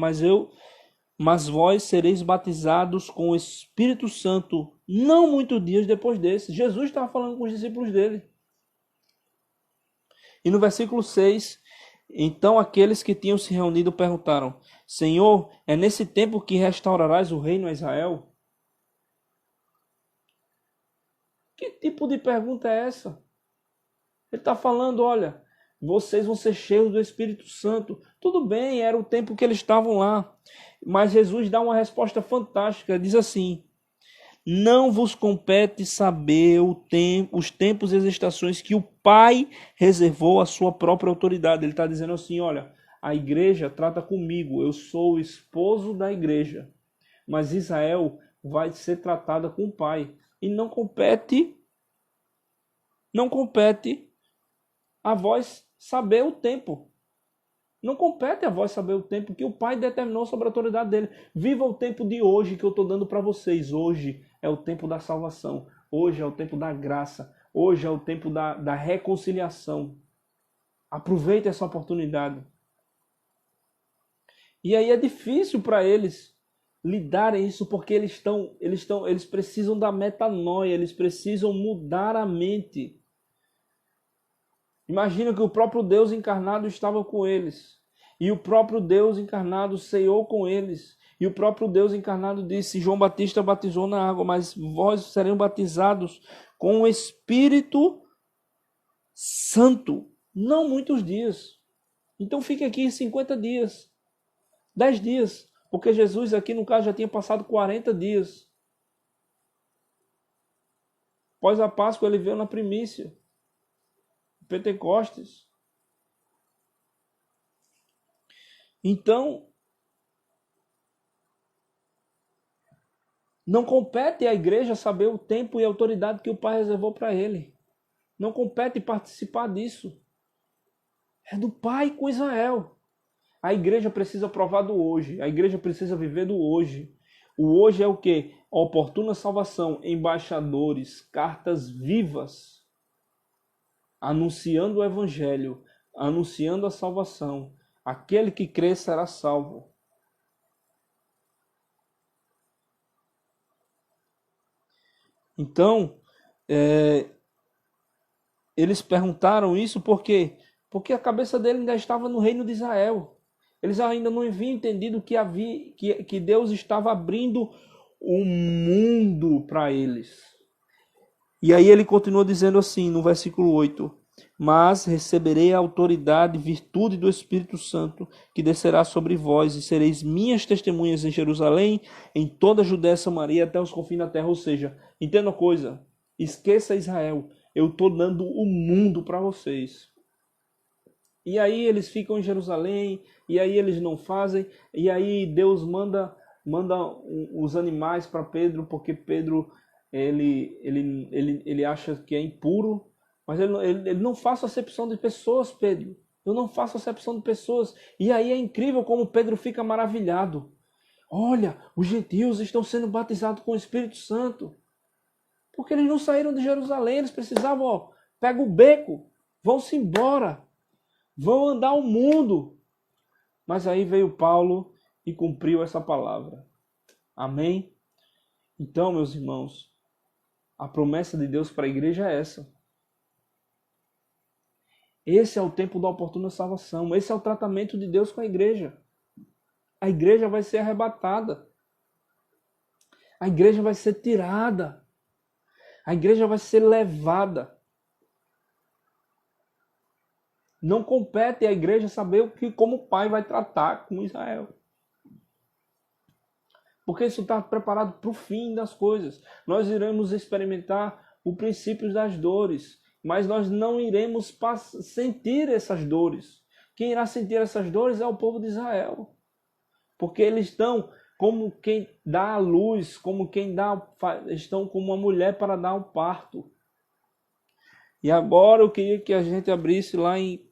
mas vós sereis batizados com o Espírito Santo não muitos dias depois desse. Jesus estava falando com os discípulos dele. E no versículo 6, então aqueles que tinham se reunido perguntaram: Senhor, é nesse tempo que restaurarás o reino a Israel? Que tipo de pergunta é essa? Ele está falando, olha, vocês vão ser cheios do Espírito Santo. Tudo bem, era o tempo que eles estavam lá. Mas Jesus dá uma resposta fantástica. Diz assim: não vos compete saber os tempos e as estações que o Pai reservou à sua própria autoridade. Ele está dizendo assim, olha, a igreja trata comigo, eu sou o esposo da igreja. Mas Israel vai ser tratada com o Pai. E não compete a vós saber o tempo. Não compete a vós saber o tempo que o Pai determinou sobre a autoridade dele. Viva o tempo de hoje que eu estou dando para vocês. Hoje é o tempo da salvação. Hoje é o tempo da graça. Hoje é o tempo da reconciliação. Aproveite essa oportunidade. E aí é difícil para eles lidarem isso porque eles precisam da metanoia, eles precisam mudar a mente. Imagina que o próprio Deus encarnado estava com eles. E o próprio Deus encarnado ceou com eles. E o próprio Deus encarnado disse: João Batista batizou na água, mas vós serão batizados com o Espírito Santo. Não muitos dias. Então fique aqui 50 dias. 10 dias. Porque Jesus aqui no caso já tinha passado 40 dias. Após a Páscoa ele veio na primícia. Pentecostes. Então, não compete à igreja saber o tempo e a autoridade que o Pai reservou para ele. Não compete participar disso. É do Pai com Israel. A igreja precisa provar do hoje. A igreja precisa viver do hoje. O hoje é o quê? A oportuna salvação, embaixadores, cartas vivas, anunciando o evangelho, anunciando a salvação. Aquele que crê será salvo. Então, eles perguntaram isso porque a cabeça dele ainda estava no reino de Israel. Eles ainda não haviam entendido que Deus estava abrindo o mundo para eles. E aí ele continua dizendo assim, no versículo 8: mas receberei a autoridade e virtude do Espírito Santo, que descerá sobre vós, e sereis minhas testemunhas em Jerusalém, em toda a Judéia, Samaria, até os confins da terra. Ou seja, entenda uma coisa, esqueça Israel, eu estou dando o mundo para vocês. E aí eles ficam em Jerusalém, e aí eles não fazem, e aí Deus manda os animais para Pedro, porque Pedro ele acha que é impuro, mas ele não faz acepção de pessoas, Pedro. Eu não faço acepção de pessoas. E aí é incrível como Pedro fica maravilhado. Olha, os gentios estão sendo batizados com o Espírito Santo. Porque eles não saíram de Jerusalém, eles precisavam, pega o beco, vão-se embora, vão andar o mundo. Mas aí veio Paulo e cumpriu essa palavra. Amém? Então, meus irmãos, a promessa de Deus para a igreja é essa. Esse é o tempo da oportuna salvação. Esse é o tratamento de Deus com a igreja. A igreja vai ser arrebatada. A igreja vai ser tirada. A igreja vai ser levada. Não compete à igreja saber como o Pai vai tratar com Israel. Porque isso está preparado para o fim das coisas. Nós iremos experimentar o princípio das dores, mas nós não iremos sentir essas dores. Quem irá sentir essas dores é o povo de Israel. Porque eles estão como quem dá a luz, estão como uma mulher para dar o parto. E agora eu queria que a gente abrisse lá em...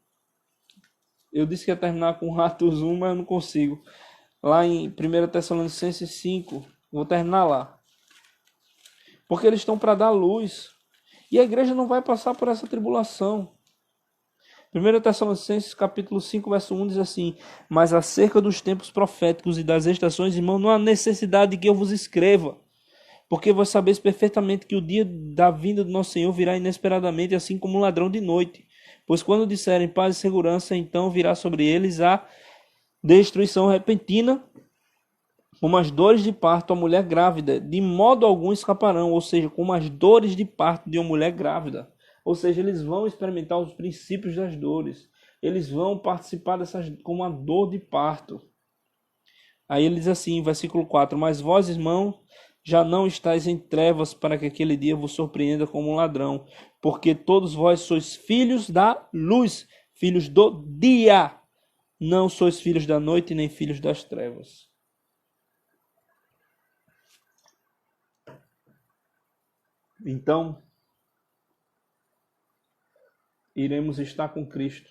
Eu disse que ia terminar com Atos 1, mas eu não consigo. Lá em 1 Tessalonicenses 5. Vou terminar lá. Porque eles estão para dar luz. E a igreja não vai passar por essa tribulação. 1 Tessalonicenses capítulo 5, verso 1 diz assim: mas acerca dos tempos proféticos e das estações, irmão, não há necessidade de que eu vos escreva, porque vós sabeis perfeitamente que o dia da vinda do nosso Senhor virá inesperadamente, assim como um ladrão de noite. Pois quando disserem paz e segurança, então virá sobre eles a destruição repentina, como as dores de parto a mulher grávida, de modo algum escaparão, ou seja, como as dores de parto de uma mulher grávida. Ou seja, eles vão experimentar os princípios das dores. Eles vão participar dessas como a dor de parto. Aí ele diz assim, versículo 4: mas vós, irmãos, já não estáis em trevas para que aquele dia vos surpreenda como um ladrão, porque todos vós sois filhos da luz, filhos do dia. Não sois filhos da noite, nem filhos das trevas. Então, iremos estar com Cristo.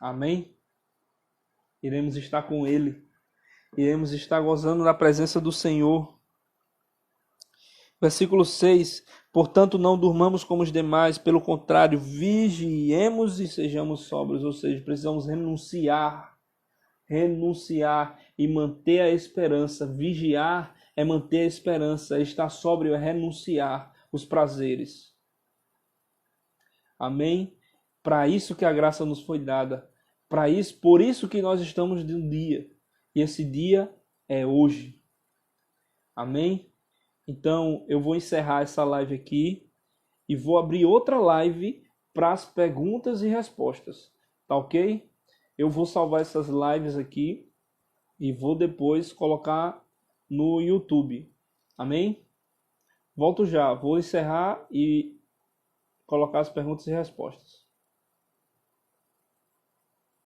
Amém? Iremos estar com Ele. Iremos estar gozando da presença do Senhor. Versículo 6. Portanto, não durmamos como os demais, pelo contrário, vigiemos e sejamos sóbrios. Ou seja, precisamos renunciar e manter a esperança. Vigiar é manter a esperança. Estar sóbrio é renunciar os prazeres. Amém? Para isso que a graça nos foi dada. Por isso que nós estamos de um dia. E esse dia é hoje. Amém? Então, eu vou encerrar essa live aqui e vou abrir outra live para as perguntas e respostas. Tá ok? Eu vou salvar essas lives aqui e vou depois colocar no YouTube. Amém? Volto já. Vou encerrar e colocar as perguntas e respostas.